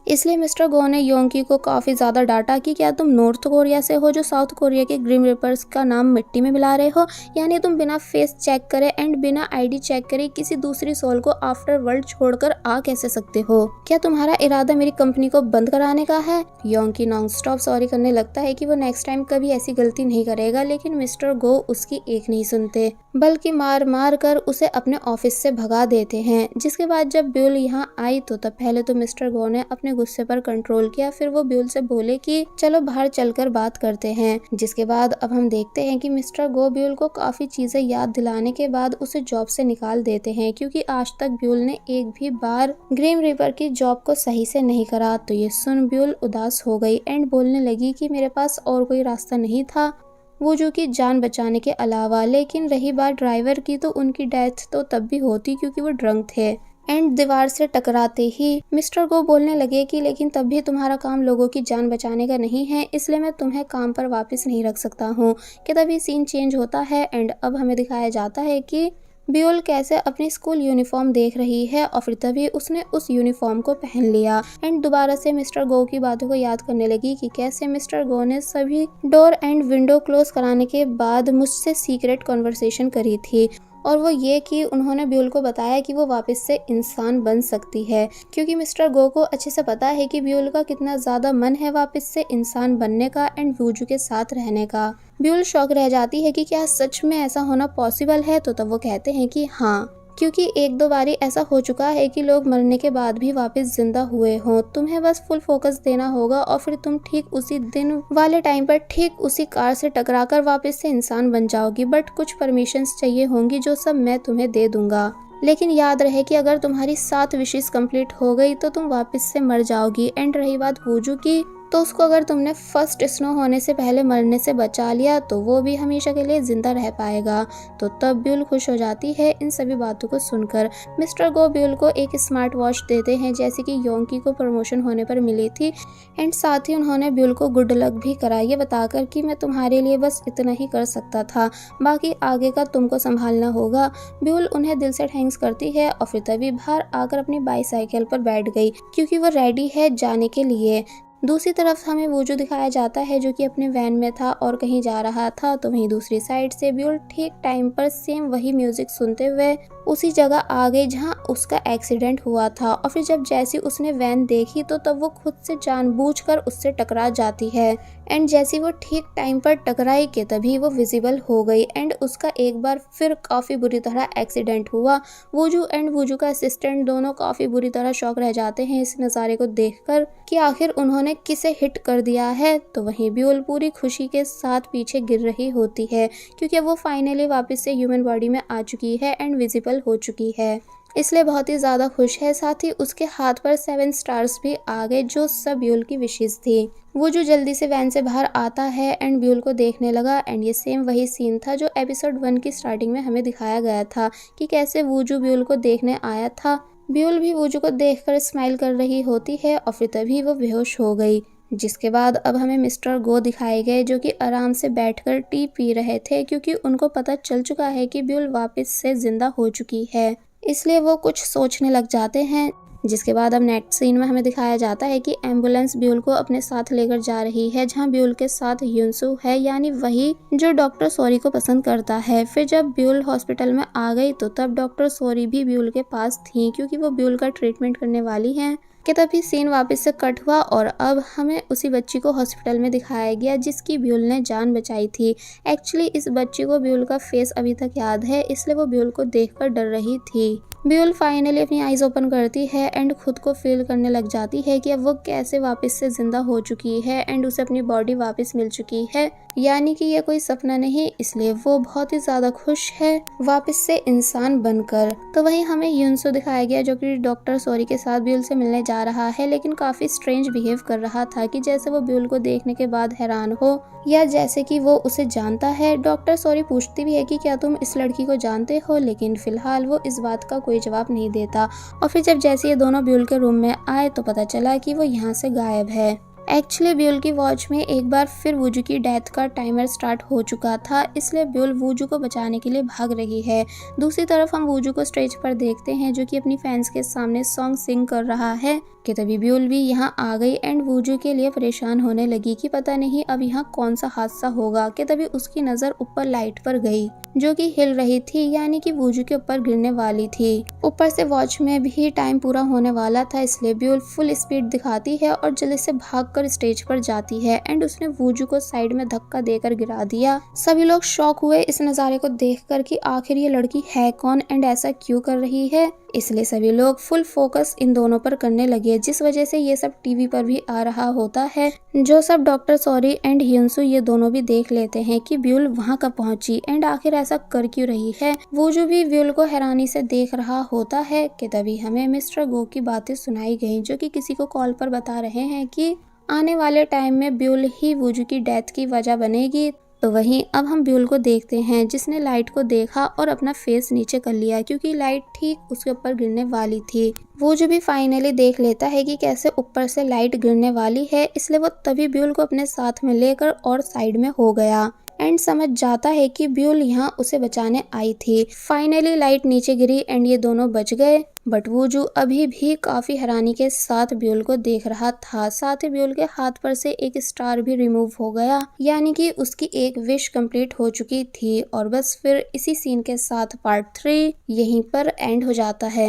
इसलिए मिस्टर गो ने योंगी को काफी ज्यादा डांटा कि क्या तुम नॉर्थ कोरिया से हो जो साउथ कोरिया के ग्रिम रिपर्स का नाम मिट्टी में मिला रहे हो, यानी तुम बिना फेस चेक करे एंड बिना आईडी चेक करे किसी दूसरी सोल को आफ्टर वर्ल्ड छोड़कर आ कैसे सकते हो? क्या तुम्हारा इरादा मेरी कंपनी को बंद कराने का है? योंगी नॉन स्टॉप सॉरी करने लगता है कि वो नेक्स्ट टाइम कभी ऐसी गलती नहीं करेगा, लेकिन मिस्टर गो उसकी एक नहीं सुनते बल्कि मार मार कर उसे अपने ऑफिस से भगा देते हैं। जिसके बाद जब ब्यूल यहाँ आई तो तब पहले तो मिस्टर गो ने अपने गुस्से पर कंट्रोल किया, फिर वो ब्यूल से बोले कि चलो बाहर चलकर बात करते हैं। जिसके बाद अब हम देखते हैं कि मिस्टर गो ब्यूल को काफी चीजें याद दिलाने के बाद उसे जॉब से निकाल देते हैं, क्योंकि आज तक ब्यूल ने एक भी बार ग्रीम रिपर की जॉब को सही से नहीं करा। तो ये सुन ब्यूल उदास हो गई एंड बोलने लगी कि मेरे पास और कोई रास्ता नहीं था वूजू की जान बचाने के अलावा। लेकिन रही बात ड्राइवर की, तो उनकी डेथ तो तब भी होती क्योंकि वो ड्रंक थे एंड दीवार से टकराते ही मिस्टर गो बोलने लगे कि लेकिन तब भी तुम्हारा काम लोगों की जान बचाने का नहीं है, इसलिए मैं तुम्हें काम पर वापस नहीं रख सकता हूँ। कि तभी सीन चेंज होता है एंड अब हमें दिखाया जाता है कि ब्यूल कैसे अपनी स्कूल यूनिफॉर्म देख रही है और फिर तभी उसने उस यूनिफॉर्म को पहन लिया एंड दोबारा से मिस्टर गो की बातों को याद करने लगी कि कैसे मिस्टर गो ने सभी डोर एंड विंडो क्लोज कराने के बाद मुझसे सीक्रेट कन्वर्सेशन करी थी। और वो ये कि उन्होंने ब्यूल को बताया कि वो वापस से इंसान बन सकती है, क्योंकि मिस्टर गो को अच्छे से पता है कि ब्यूल का कितना ज़्यादा मन है वापस से इंसान बनने का एंड वूजू के साथ रहने का। ब्यूल शॉक रह जाती है कि क्या सच में ऐसा होना पॉसिबल है, तो तब वो कहते हैं कि हाँ, क्योंकि एक दो बारी ऐसा हो चुका है कि लोग मरने के बाद भी वापस जिंदा हुए हों। तुम्हें बस फुल फोकस देना होगा और फिर तुम ठीक उसी दिन वाले टाइम पर ठीक उसी कार से टकराकर वापस से इंसान बन जाओगी। बट कुछ परमिशंस चाहिए होंगी जो सब मैं तुम्हें दे दूंगा, लेकिन याद रहे कि अगर तुम्हारी 7 विशेस कंप्लीट हो गई तो तुम वापस से मर जाओगी। एंड रही बात वूजू की, तो उसको अगर तुमने फर्स्ट स्नो होने से पहले मरने से बचा लिया तो वो भी हमेशा के लिए जिंदा रह पाएगा। तो तब ब्यूल खुश हो जाती है इन सभी बातों को सुनकर। मिस्टर गो ब्यूल को एक स्मार्ट वॉच देते हैं जैसे कि योंकी को प्रमोशन होने पर मिली थी। एंड साथ ही उन्होंने ब्यूल को गुड लक भी करा, ये बताकर कि मैं तुम्हारे लिए बस इतना ही कर सकता था, बाकी आगे का तुमको संभालना होगा। ब्यूल उन्हें दिल से थैंक्स करती है और फिर तभी बाहर आकर अपनी बाईसाइकिल पर बैठ गई क्योंकि वो रेडी है जाने के लिए। दूसरी तरफ हमें वूजू दिखाया जाता है जो कि अपने वैन में था और कहीं जा रहा था। तो वहीं दूसरी साइड से ब्यूल ठीक टाइम पर सेम वही म्यूजिक सुनते हुए उसी जगह आ गई जहां उसका एक्सीडेंट हुआ था। और फिर जब जैसी उसने वैन देखी तो तब वो खुद से जानबूझकर उससे टकरा जाती है। एंड जैसी वो ठीक टाइम पर टकराई के तभी वो विजिबल हो गई एंड उसका एक बार फिर काफ़ी बुरी तरह एक्सीडेंट हुआ। वूजू एंड वूजू का असिस्टेंट दोनों काफ़ी बुरी तरह शॉक रह जाते हैं इस नज़ारे को देखकर कि आखिर उन्होंने किसे हिट कर दिया है। तो वहीं ब्यूल पूरी खुशी के साथ पीछे गिर रही होती है क्योंकि वो फाइनली वापस से ह्यूमन बॉडी में आ चुकी है एंड विजिबल हो चुकी है, इसलिए बहुत ही ज़्यादा खुश है। साथ ही उसके हाथ पर 7 स्टार्स भी आ गए जो सब ब्यूल की विशेष थी। वो जो जल्दी से वैन से बाहर आता है एंड ब्यूल को देखने लगा एंड ये सेम वही सीन था जो एपिसोड 1 की स्टार्टिंग में हमें दिखाया गया था कि कैसे वूजू ब्यूल को देखने आया था। ब्यूल भी वूजू को देखकर स्माइल कर रही होती है और फिर तभी वो बेहोश हो गई। जिसके बाद अब हमें मिस्टर गो दिखाए गए जो कि आराम से बैठकर टी पी रहे थे क्योंकि उनको पता चल चुका है कि ब्यूल वापस से जिंदा हो चुकी है, इसलिए वो कुछ सोचने लग जाते हैं। जिसके बाद अब नेक्स्ट सीन में हमें दिखाया जाता है कि एम्बुलेंस ब्यूल को अपने साथ लेकर जा रही है जहां ब्यूल के साथ युनसू है, यानी वही जो डॉक्टर सोरी को पसंद करता है। फिर जब ब्यूल हॉस्पिटल में आ गई तो तब डॉक्टर सोरी भी ब्यूल के पास थी क्योंकि वो ब्यूल का ट्रीटमेंट करने वाली हैं। कि तभी सीन वापस से कट हुआ और अब हमें उसी बच्ची को हॉस्पिटल में दिखाया गया जिसकी ब्यूल ने जान बचाई थी। एक्चुअली इस बच्ची को ब्यूल का फेस अभी तक याद है, इसलिए वो ब्यूल को देखकर डर रही थी। ब्यूल फाइनली अपनी आईज ओपन करती है एंड खुद को फील करने लग जाती है कि अब वो कैसे वापस से जिंदा हो चुकी है एंड उसे अपनी बॉडी वापस मिल चुकी है, यानी कि ये कोई सपना नहीं। इसलिए वो बहुत ही ज्यादा खुश है वापस से इंसान बनकर। तो वहीं हमें युनसो दिखाया गया जो कि डॉक्टर सोरी के साथ ब्यूल से मिलने जा रहा है, लेकिन काफी स्ट्रेंज बिहेव कर रहा था कि जैसे वो ब्यूल को देखने के बाद हैरान हो या जैसे कि वो उसे जानता है। डॉक्टर सोरी पूछती भी है कि क्या तुम इस लड़की को जानते हो, लेकिन फिलहाल वो इस बात का कोई जवाब नहीं देता। और फिर जब जैसे ये दोनों ब्यूल के रूम में आए तो पता चला कि वो यहाँ से गायब है। एक्चुअली ब्यूल की वॉच में एक बार फिर वूजू की डेथ का टाइमर स्टार्ट हो चुका था, इसलिए ब्यूल वूजू को बचाने के लिए भाग रही है। दूसरी तरफ हम वूजू को स्टेज पर देखते हैं जो कि अपनी फैंस के सामने सॉन्ग सिंग कर रहा है कि तभी ब्यूल भी यहाँ आ गई एंड वूजू के लिए परेशान होने लगी कि पता नहीं अब यहाँ कौन सा हादसा होगा। कि तभी उसकी नजर ऊपर लाइट पर गई जो कि हिल रही थी, यानी कि वूजू के ऊपर गिरने वाली थी। ऊपर से वॉच में भी टाइम पूरा होने वाला था, इसलिए ब्यूल फुल स्पीड दिखाती है और जल्दी से भागकर स्टेज पर जाती है एंड उसने वूजू को साइड में धक्का देकर गिरा दिया। सभी लोग शॉक हुए इस नज़ारे को देखकर कि आखिर ये लड़की है कौन एंड ऐसा क्यों कर रही है। इसलिए सभी लोग फुल फोकस इन दोनों पर करने लगे, जिस वजह से ये सब टीवी पर भी आ रहा होता है, जो सब डॉक्टर सॉरी एंड हियंसू ये दोनों भी देख लेते हैं कि ब्यूल वहां कब पहुंची एंड आखिर ऐसा कर क्यों रही है। वूजू भी ब्यूल को हैरानी से देख रहा होता है कि तभी हमें मिस्टर गो की बातें सुनाई गई जो कि किसी को कॉल पर बता रहे हैं कि आने वाले टाइम में ब्यूल ही वूजू की डेथ की वजह बनेगी। तो वहीं अब हम ब्यूल को देखते हैं जिसने लाइट को देखा और अपना फेस नीचे कर लिया क्योंकि लाइट ठीक उसके ऊपर गिरने वाली थी। वो जो भी फाइनली देख लेता है कि कैसे ऊपर से लाइट गिरने वाली है, इसलिए वो तभी ब्यूल को अपने साथ में लेकर और साइड में हो गया एंड समझ जाता है कि ब्यूल यहाँ उसे बचाने आई थी। फाइनली लाइट नीचे गिरी एंड ये दोनों बच गए, बट वूजू अभी भी काफी हैरानी के साथ ब्यूल को देख रहा था। साथ ही ब्यूल के हाथ पर से एक स्टार भी रिमूव हो गया, यानी कि उसकी एक विश कंप्लीट हो चुकी थी। और बस फिर इसी सीन के साथ पार्ट 3 यहीं पर एंड हो जाता है।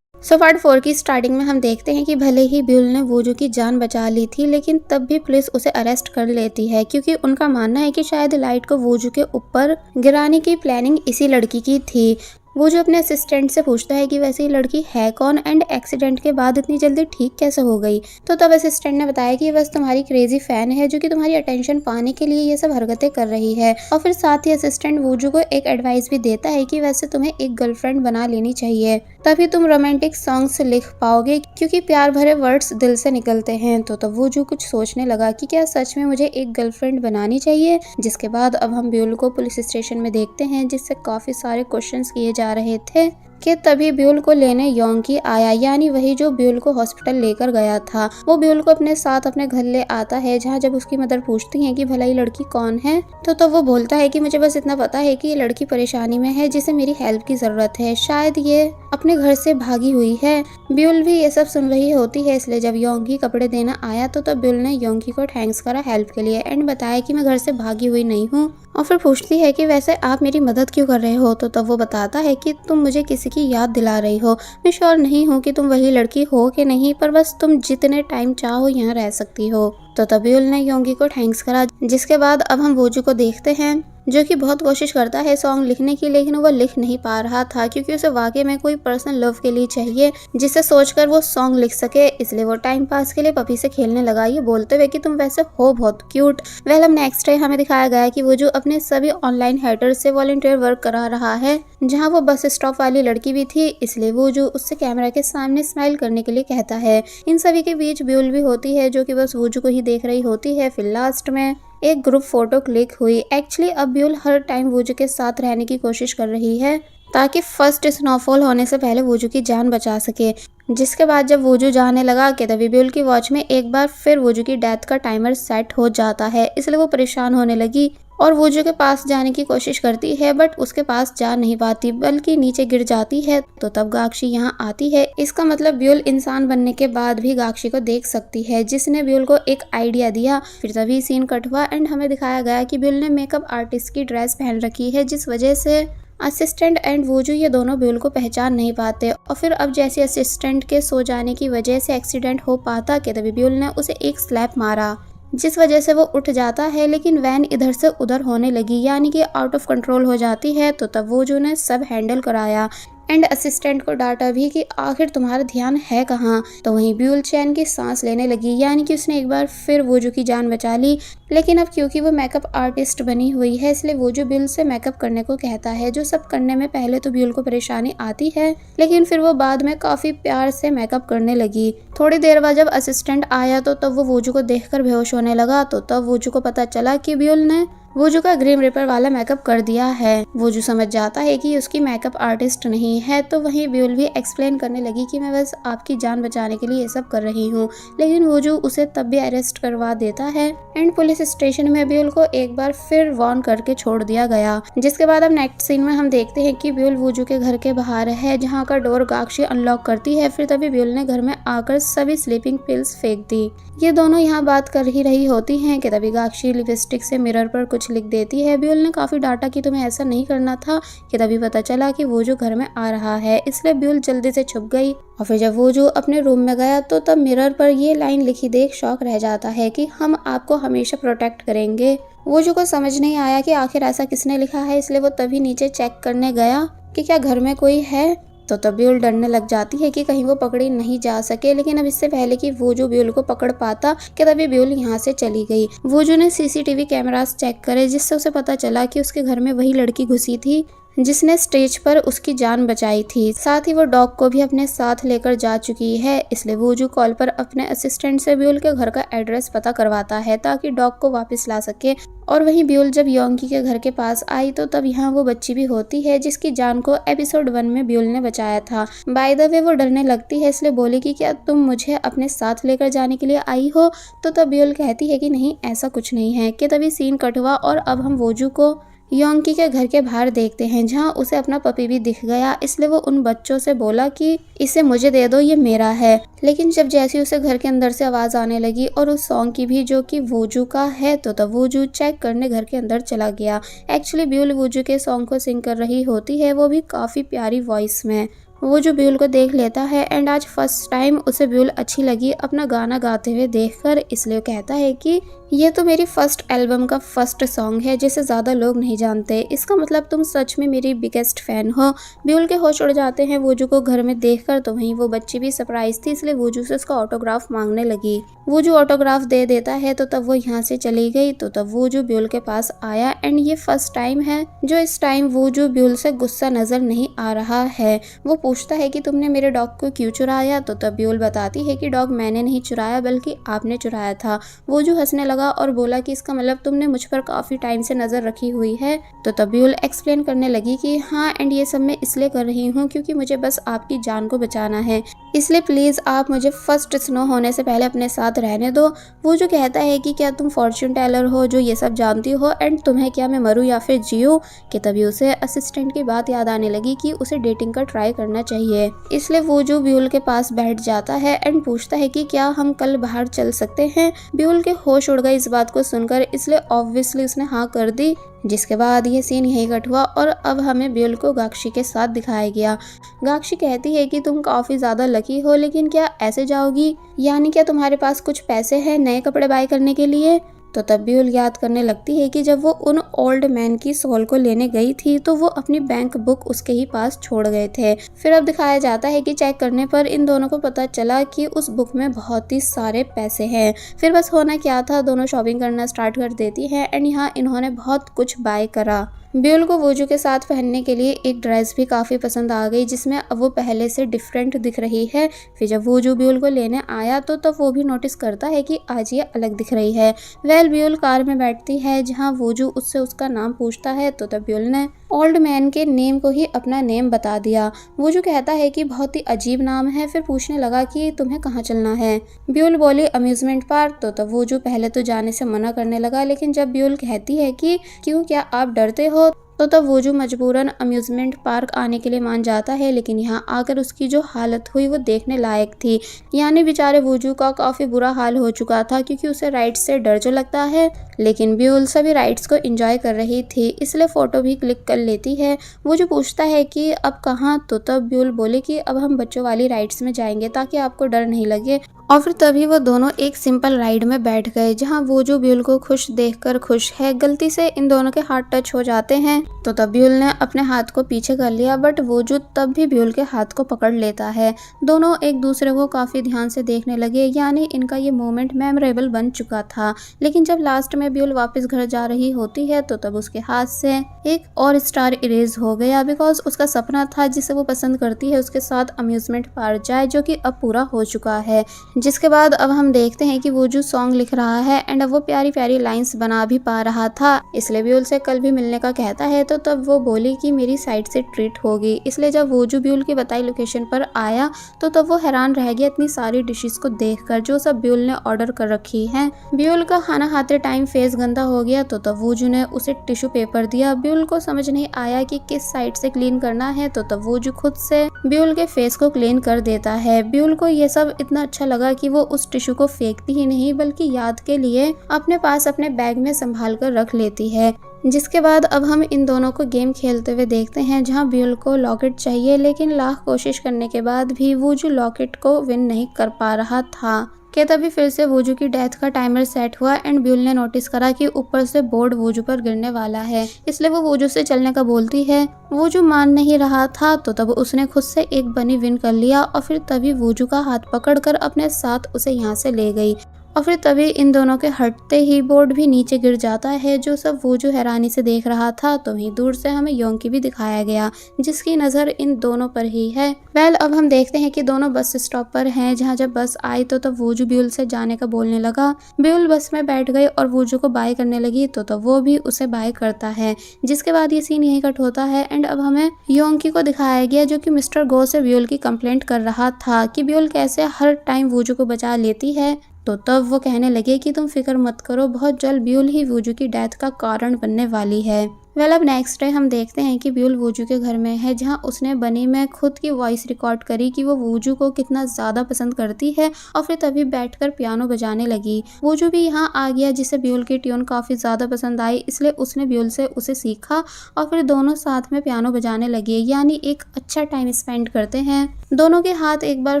पार्ट 4 की स्टार्टिंग में हम देखते हैं कि भले ही ब्यूल ने वूजू की जान बचा ली थी, लेकिन तब भी पुलिस उसे अरेस्ट कर लेती है, क्योंकि उनका मानना है कि शायद लाइट को वूजू के ऊपर गिराने की प्लानिंग इसी लड़की की थी। वो जो अपने असिस्टेंट से पूछता है कि वैसे ये लड़की है कौन एंड एक्सीडेंट के बाद इतनी जल्दी ठीक कैसे हो गई। तो तब असिस्टेंट ने बताया कि बस तुम्हारी क्रेजी फैन है जो कि तुम्हारी अटेंशन पाने के लिए ये सब हरकतें कर रही है। और फिर साथ ही असिस्टेंट वूजू को एक एडवाइस भी देता है कि वैसे तुम्हें एक गर्लफ्रेंड बना लेनी चाहिए, तभी तुम रोमांटिक सॉन्ग्स लिख पाओगे, क्योंकि प्यार भरे वर्ड्स दिल से निकलते हैं। तो तब वूजू कुछ सोचने लगा कि क्या सच में मुझे एक गर्लफ्रेंड बनानी चाहिए। जिसके बाद अब हम ब्यूल को पुलिस स्टेशन में देखते हैं, जिससे काफी सारे क्वेश्चंस किए जा रहे थे कि तभी ब्यूल को लेने योंगी आया, यानी वही जो ब्यूल को हॉस्पिटल लेकर गया था। वो ब्यूल को अपने साथ अपने घर ले आता है, जहाँ जब उसकी मदर पूछती है कि भला ये लड़की कौन है, तो वो बोलता है कि मुझे बस इतना पता है कि ये लड़की परेशानी में है जिसे मेरी हेल्प की जरूरत है, शायद ये अपने घर से भागी हुई है। ब्यूल भी ये सब सुन रही होती है, इसलिए जब योंगी कपड़े देना आया तो तब ब्यूल ने योंगी को थैंक्स करा हेल्प के लिए एंड बताया कि मैं घर से भागी हुई नहीं हूँ। और फिर पूछती है कि वैसे आप मेरी मदद क्यों कर रहे हो, तो तब वो बताता है कि तुम मुझे किसी की याद दिला रही हो। मैं श्योर नहीं हूँ कि तुम वही लड़की हो कि नहीं, पर बस तुम जितने टाइम चाहो यहाँ रह सकती हो। तो तब ब्यूल ने योंगी को थैंक्स करा। जिसके बाद अब हम वूजू को देखते हैं, जो कि बहुत कोशिश करता है सॉन्ग लिखने की, लेकिन वो लिख नहीं पा रहा था, क्योंकि उसे वाकई में कोई पर्सनल लव के लिए चाहिए जिसे सोचकर वो सॉन्ग लिख सके। इसलिए वो टाइम पास के लिए पपी से खेलने लगा, ये बोलते हुए कि तुम वैसे हो बहुत क्यूट। अब नेक्स्ट डे हमें दिखाया गया कि वो जो अपने सभी ऑनलाइन हेटर्स से वॉलंटियर वर्क करा रहा है, जहाँ वो बस स्टॉप वाली लड़की भी थी, इसलिए वो जो उससे कैमरा के सामने स्माइल करने के लिए कहता है। इन सभी के बीच ब्यूल भी होती है, जो कि बस वूजू को ही देख रही होती है। फिर लास्ट में एक ग्रुप फोटो क्लिक हुई। एक्चुअली अब ब्यूल हर टाइम वूजू के साथ रहने की कोशिश कर रही है, ताकि फर्स्ट स्नोफॉल होने से पहले वूजू की जान बचा सके। जिसके बाद जब वूजू जाने लगा कि तभी ब्यूल की वॉच में एक बार फिर वूजू की डेथ का टाइमर सेट हो जाता है, इसलिए वो परेशान होने लगी और वूजू के पास जाने की कोशिश करती है, बट उसके पास जा नहीं पाती, बल्कि नीचे गिर जाती है। तो तब गाक्षी यहाँ आती है। इसका मतलब ब्यूल इंसान बनने के बाद भी गाक्षी को देख सकती है, जिसने ब्यूल को एक आइडिया दिया। फिर तभी सीन कट हुआ एंड हमें दिखाया गया कि ब्यूल ने मेकअप आर्टिस्ट की ड्रेस पहन रखी है, जिस वजह से असिस्टेंट एंड वूजू ये दोनों ब्यूल को पहचान नहीं पाते। और फिर अब जैसे असिस्टेंट के सो जाने की वजह से एक्सीडेंट हो पाता कि तभी ब्यूल ने उसे एक स्लैप मारा, जिस वजह से वो उठ जाता है, लेकिन वैन इधर से उधर होने लगी, यानी कि आउट ऑफ कंट्रोल हो जाती है। तो तब वूजू ने सब हैंडल कराया एंड असिस्टेंट को डांटा भी कि आखिर तुम्हारा ध्यान है कहाँ। तो वहीं ब्यूल चैन की सांस लेने लगी, यानी कि उसने एक बार फिर वूजू की जान बचा ली। लेकिन अब क्योंकि वो मेकअप आर्टिस्ट बनी हुई है, इसलिए वूजू ब्यूल से मेकअप करने को कहता है, जो सब करने में पहले तो ब्यूल को परेशानी आती है, लेकिन फिर वो बाद में काफी प्यार से मेकअप करने लगी। थोड़ी देर बाद जब असिस्टेंट आया तो तब वो वूजू को देखकर बेहोश होने लगा। तो तब वूजू को पता चला कि ब्यूल ने वूजू का ग्रीम रिपर वाला मेकअप कर दिया है। वूजू समझ जाता है कि उसकी मेकअप आर्टिस्ट नहीं है। तो वहीं ब्यूल भी एक्सप्लेन करने लगी कि मैं बस आपकी जान बचाने के लिए ये सब कर रही हूँ, लेकिन वूजू उसे तब भी अरेस्ट करवा देता है एंड पुलिस स्टेशन में ब्यूल को एक बार फिर वार्न करके छोड़ दिया गया। जिसके बाद अब नेक्स्ट सीन में हम देखते हैं कि ब्यूल वूजू के घर के बाहर है, जहाँ का डोर गाक्षी अनलॉक करती है। फिर तभी ब्यूल ने घर में आकर सभी स्लीपिंग पिल्स फेंक दी। ये दोनों यहाँ बात कर ही रही होती हैं कि तभी गाक्षी लिपस्टिक से मिरर पर कुछ लिख देती है। ब्यूल ने काफी डांटा कि तुम्हें ऐसा नहीं करना था, कि तभी पता चला कि वूजू घर में आ रहा है, इसलिए ब्यूल जल्दी से छुप गई। और फिर जब वूजू अपने रूम में गया तो तब मिरर पर ये लाइन लिखी देख शॉक रह जाता है कि हम आपको हमेशा प्रोटेक्ट करेंगे। वूजू को समझ नहीं आया कि आखिर ऐसा किसने लिखा है, इसलिए वो तभी नीचे चेक करने गया कि क्या घर में कोई है। तो तब ब्यूल डरने लग जाती है कि कहीं वो पकड़ी नहीं जा सके, लेकिन अब इससे पहले कि वूजू ब्यूल को पकड़ पाता कि तभी ब्यूल यहाँ से चली गई। वूजू ने सीसीटीवी कैमरास चेक करे, जिससे उसे पता चला कि उसके घर में वही लड़की घुसी थी जिसने स्टेज पर उसकी जान बचाई थी। साथ ही वो डॉग को भी अपने साथ लेकर जा चुकी है। इसलिए वूजू कॉल पर अपने असिस्टेंट से ब्यूल के घर का एड्रेस पता करवाता है ताकि डॉग को वापस ला सके। और वहीं ब्यूल जब योंगी के घर के पास आई तो तब यहाँ वो बच्ची भी होती है जिसकी जान को एपिसोड 1 में ब्यूल ने बचाया था। बाय द वे वो डरने लगती है, इसलिए बोलेगी क्या तुम मुझे अपने साथ लेकर जाने के लिए आई हो? तो तब ब्यूल कहती है कि नहीं, ऐसा कुछ नहीं है। कि तभी सीन कट हुआ और अब हम वूजू को योंगी के घर के बाहर देखते हैं जहां उसे अपना पपी भी दिख गया। इसलिए वो उन बच्चों से बोला कि इसे मुझे दे दो, ये मेरा है। लेकिन जब जैसे उसे घर के अंदर से आवाज आने लगी और उस सॉन्ग की भी जो कि वूजू का है, तो तब वूजू चेक करने घर के अंदर चला गया। एक्चुअली ब्यूल वूजू के सॉन्ग को सिंग कर रही होती है, वो भी काफी प्यारी वॉइस में। वो जो ब्यूल को देख लेता है एंड आज फर्स्ट टाइम उसे ब्यूल अच्छी लगी अपना गाना गाते हुए देखकर। इसलिए कहता है कि ये तो मेरी फर्स्ट एल्बम का फर्स्ट सॉन्ग है जिसे ज़्यादा लोग नहीं जानते, इसका मतलब तुम सच में मेरी बिगेस्ट फ़ैन हो। ब्यूल के होश उड़ जाते हैं वूजू को घर में देखकर। तो वहीं वो बच्ची भी सरप्राइज थी, इसलिए वूजू से उसका ऑटोग्राफ मांगने लगी। वूजू ऑटोग्राफ दे देता है तो तब वो यहाँ से चली गई। तो तब वूजू ब्यूल के पास आया एंड ये फर्स्ट टाइम है जो इस टाइम वूजू ब्यूल से गुस्सा नजर नहीं आ रहा है। वो पूछता है कि तुमने मेरे डॉग को क्यों चुराया? तो तब ब्यूल बताती है कि डॉग मैंने नहीं चुराया बल्कि आपने चुराया था। वूजू हंसने लगा और बोला कि इसका मतलब तुमने मुझ पर काफी टाइम से नजर रखी हुई है। तो तब ब्यूल एक्सप्लेन करने लगी कि हाँ, एंड ये सब मैं इसलिए कर रही हूँ क्योंकि मुझे बस आपकी जान को बचाना है, इसलिए प्लीज आप मुझे फर्स्ट स्नो होने से पहले अपने साथ रहने दो। वो जो कहता है कि क्या तुम फॉर्च्यून टेलर हो जो ये सब जानती हो, एंड तुम्हें क्या मैं मरूं या फिर जीऊं? कि तभी उसे असिस्टेंट की बात याद आने लगी कि उसे डेटिंग का ट्राई करना चाहिए। इसलिए वो जो ब्यूल के पास बैठ जाता है एंड पूछता है कि क्या हम कल बाहर चल सकते हैं? ब्यूल के होश उड़ गए इस बात को सुनकर, इसलिए ऑब्वियसली उसने हाँ कर दी। जिसके बाद ये सीन यही कट हुआ और अब हमें ब्यूल को गाक्षी के साथ दिखाया गया। गाक्षी कहती है कि तुम काफी ज्यादा लकी हो, लेकिन क्या ऐसे जाओगी? यानी क्या तुम्हारे पास कुछ पैसे हैं नए कपड़े बाय करने के लिए? तो तब ब्यूल याद करने लगती है कि जब वो उन ओल्ड मैन की सोल को लेने गई थी तो वो अपनी बैंक बुक उसके ही पास छोड़ गए थे। फिर अब दिखाया जाता है कि चेक करने पर इन दोनों को पता चला कि उस बुक में बहुत ही सारे पैसे हैं। फिर बस होना क्या था, दोनों शॉपिंग करना स्टार्ट कर देती है एंड यहाँ इन्होंने बहुत कुछ बाय करा। ब्यूल को वूजू के साथ पहनने के लिए एक ड्रेस भी काफ़ी पसंद आ गई जिसमें अब वो पहले से डिफरेंट दिख रही है। फिर जब वूजू ब्यूल को लेने आया तो तब वो भी नोटिस करता है कि आज ये अलग दिख रही है। ब्यूल कार में बैठती है जहां वूजू उससे उसका नाम पूछता है। तो तब ब्यूल ने ओल्ड मैन के नेम को ही अपना नेम बता दिया। वूजू कहता है कि बहुत ही अजीब नाम है, फिर पूछने लगा कि तुम्हें कहाँ चलना है? ब्यूल बोली अम्यूजमेंट पार्क। तो तब वूजू पहले तो जाने से मना करने लगा, लेकिन जब ब्यूल कहती है कि क्यों, क्या आप डरते हो? तो तब वूजू मजबूरन अम्यूजमेंट पार्क आने के लिए मान जाता है। लेकिन यहाँ आकर उसकी जो हालत हुई वो देखने लायक थी। यानी बेचारे वूजू का काफ़ी बुरा हाल हो चुका था क्योंकि उसे राइड्स से डर जो लगता है, लेकिन ब्यूल सभी राइड्स को एंजॉय कर रही थी, इसलिए फ़ोटो भी क्लिक कर लेती है। वूजू पूछता है कि अब कहाँ? तो तब ब्यूल बोले कि अब हम बच्चों वाली राइड्स में जाएंगे ताकि आपको डर नहीं लगे। और फिर तभी वो दोनों एक सिंपल राइड में बैठ गए जहां वूजू ब्यूल को खुश देखकर खुश है। गलती से इन दोनों के हाथ टच हो जाते हैं तो तब ब्यूल ने अपने हाथ को पीछे कर लिया, बट वूजू तब भी ब्यूल के हाथ को पकड़ लेता है। दोनों एक दूसरे को काफी ध्यान से देखने लगे, यानी इनका ये मोमेंट मेमोरेबल बन चुका था। लेकिन जब लास्ट में ब्यूल वापस घर जा रही होती है तो तब उसके हाथ से एक और स्टार इरेज हो गया, बिकॉज उसका सपना था जिसे वो पसंद करती है उसके साथ अम्यूजमेंट पार्क जाए, जो कि अब पूरा हो चुका है। जिसके बाद अब हम देखते हैं कि वूजू सॉन्ग लिख रहा है एंड अब वो प्यारी प्यारी लाइंस बना भी पा रहा था, इसलिए ब्यूल से कल भी मिलने का कहता है। तो तब वो बोली कि मेरी साइड से ट्रीट होगी। इसलिए जब वूजू ब्यूल की बताई लोकेशन पर आया तो तब वो हैरान रह गया इतनी सारी डिशेस को देखकर जो सब ब्यूल ने ऑर्डर कर रखी हैं। ब्यूल का खाना खाते टाइम फेस गंदा हो गया तो तब वूजू ने उसे टिश्यू पेपर दिया। ब्यूल को समझ नहीं आया कि किस साइड से क्लीन करना है, तो तब वूजू खुद से ब्यूल के फेस को क्लीन कर देता है। ब्यूल को ये सब इतना अच्छा लगा कि वो उस टिश्यू को फेंकती ही नहीं बल्कि याद के लिए अपने पास अपने बैग में संभाल कर रख लेती है। जिसके बाद अब हम इन दोनों को गेम खेलते हुए देखते हैं जहां ब्यूल को लॉकेट चाहिए, लेकिन लाख कोशिश करने के बाद भी वूजू लॉकेट को विन नहीं कर पा रहा था। कि तभी फिर से वूजू की डेथ का टाइमर सेट हुआ एंड ब्यूल ने नोटिस करा कि ऊपर से बोर्ड वूजू पर गिरने वाला है, इसलिए वो वूजू से चलने का बोलती है। वूजू मान नहीं रहा था तो तब उसने खुद से एक बनी विन कर लिया और फिर तभी वूजू का हाथ पकड़कर अपने साथ उसे यहाँ से ले गई। और फिर तभी इन दोनों के हटते ही बोर्ड भी नीचे गिर जाता है, जो सब वूजू हैरानी से देख रहा था। तो वहीं दूर से हमें योंकी भी दिखाया गया, जिसकी नज़र इन दोनों पर ही है। अब हम देखते हैं कि दोनों बस स्टॉप पर हैं, जहां जब बस आई तो तब वूजू ब्यूल से जाने का बोलने लगा। ब्यूल बस में बैठ गई और वूजू को बाय करने लगी, तो तब वो भी उसे बाय करता है। जिसके बाद ये सीन यहीं कट होता है एंड अब हमें योंकी को दिखाया गया, जो कि मिस्टर गो से ब्यूल की कंप्लेंट कर रहा था कि ब्यूल कैसे हर टाइम वूजू को बचा लेती है। तो तब वो कहने लगे कि तुम फिक्र मत करो, बहुत जल्द ब्यूल ही वूजू की डेथ का कारण बनने वाली है। अब नेक्स्ट डे हम देखते हैं कि ब्यूल वूजू के घर में है, जहां उसने बनी में खुद की वॉइस रिकॉर्ड करी कि वो वूजू को कितना ज़्यादा पसंद करती है, और फिर तभी बैठकर पियानो बजाने लगी। वूजू भी यहां आ गया, जिसे ब्यूल की ट्यून काफ़ी ज़्यादा पसंद आई, इसलिए उसने ब्यूल से उसे सीखा और फिर दोनों साथ में पियानो बजाने लगे, यानी एक अच्छा टाइम स्पेंड करते हैं। दोनों के हाथ एक बार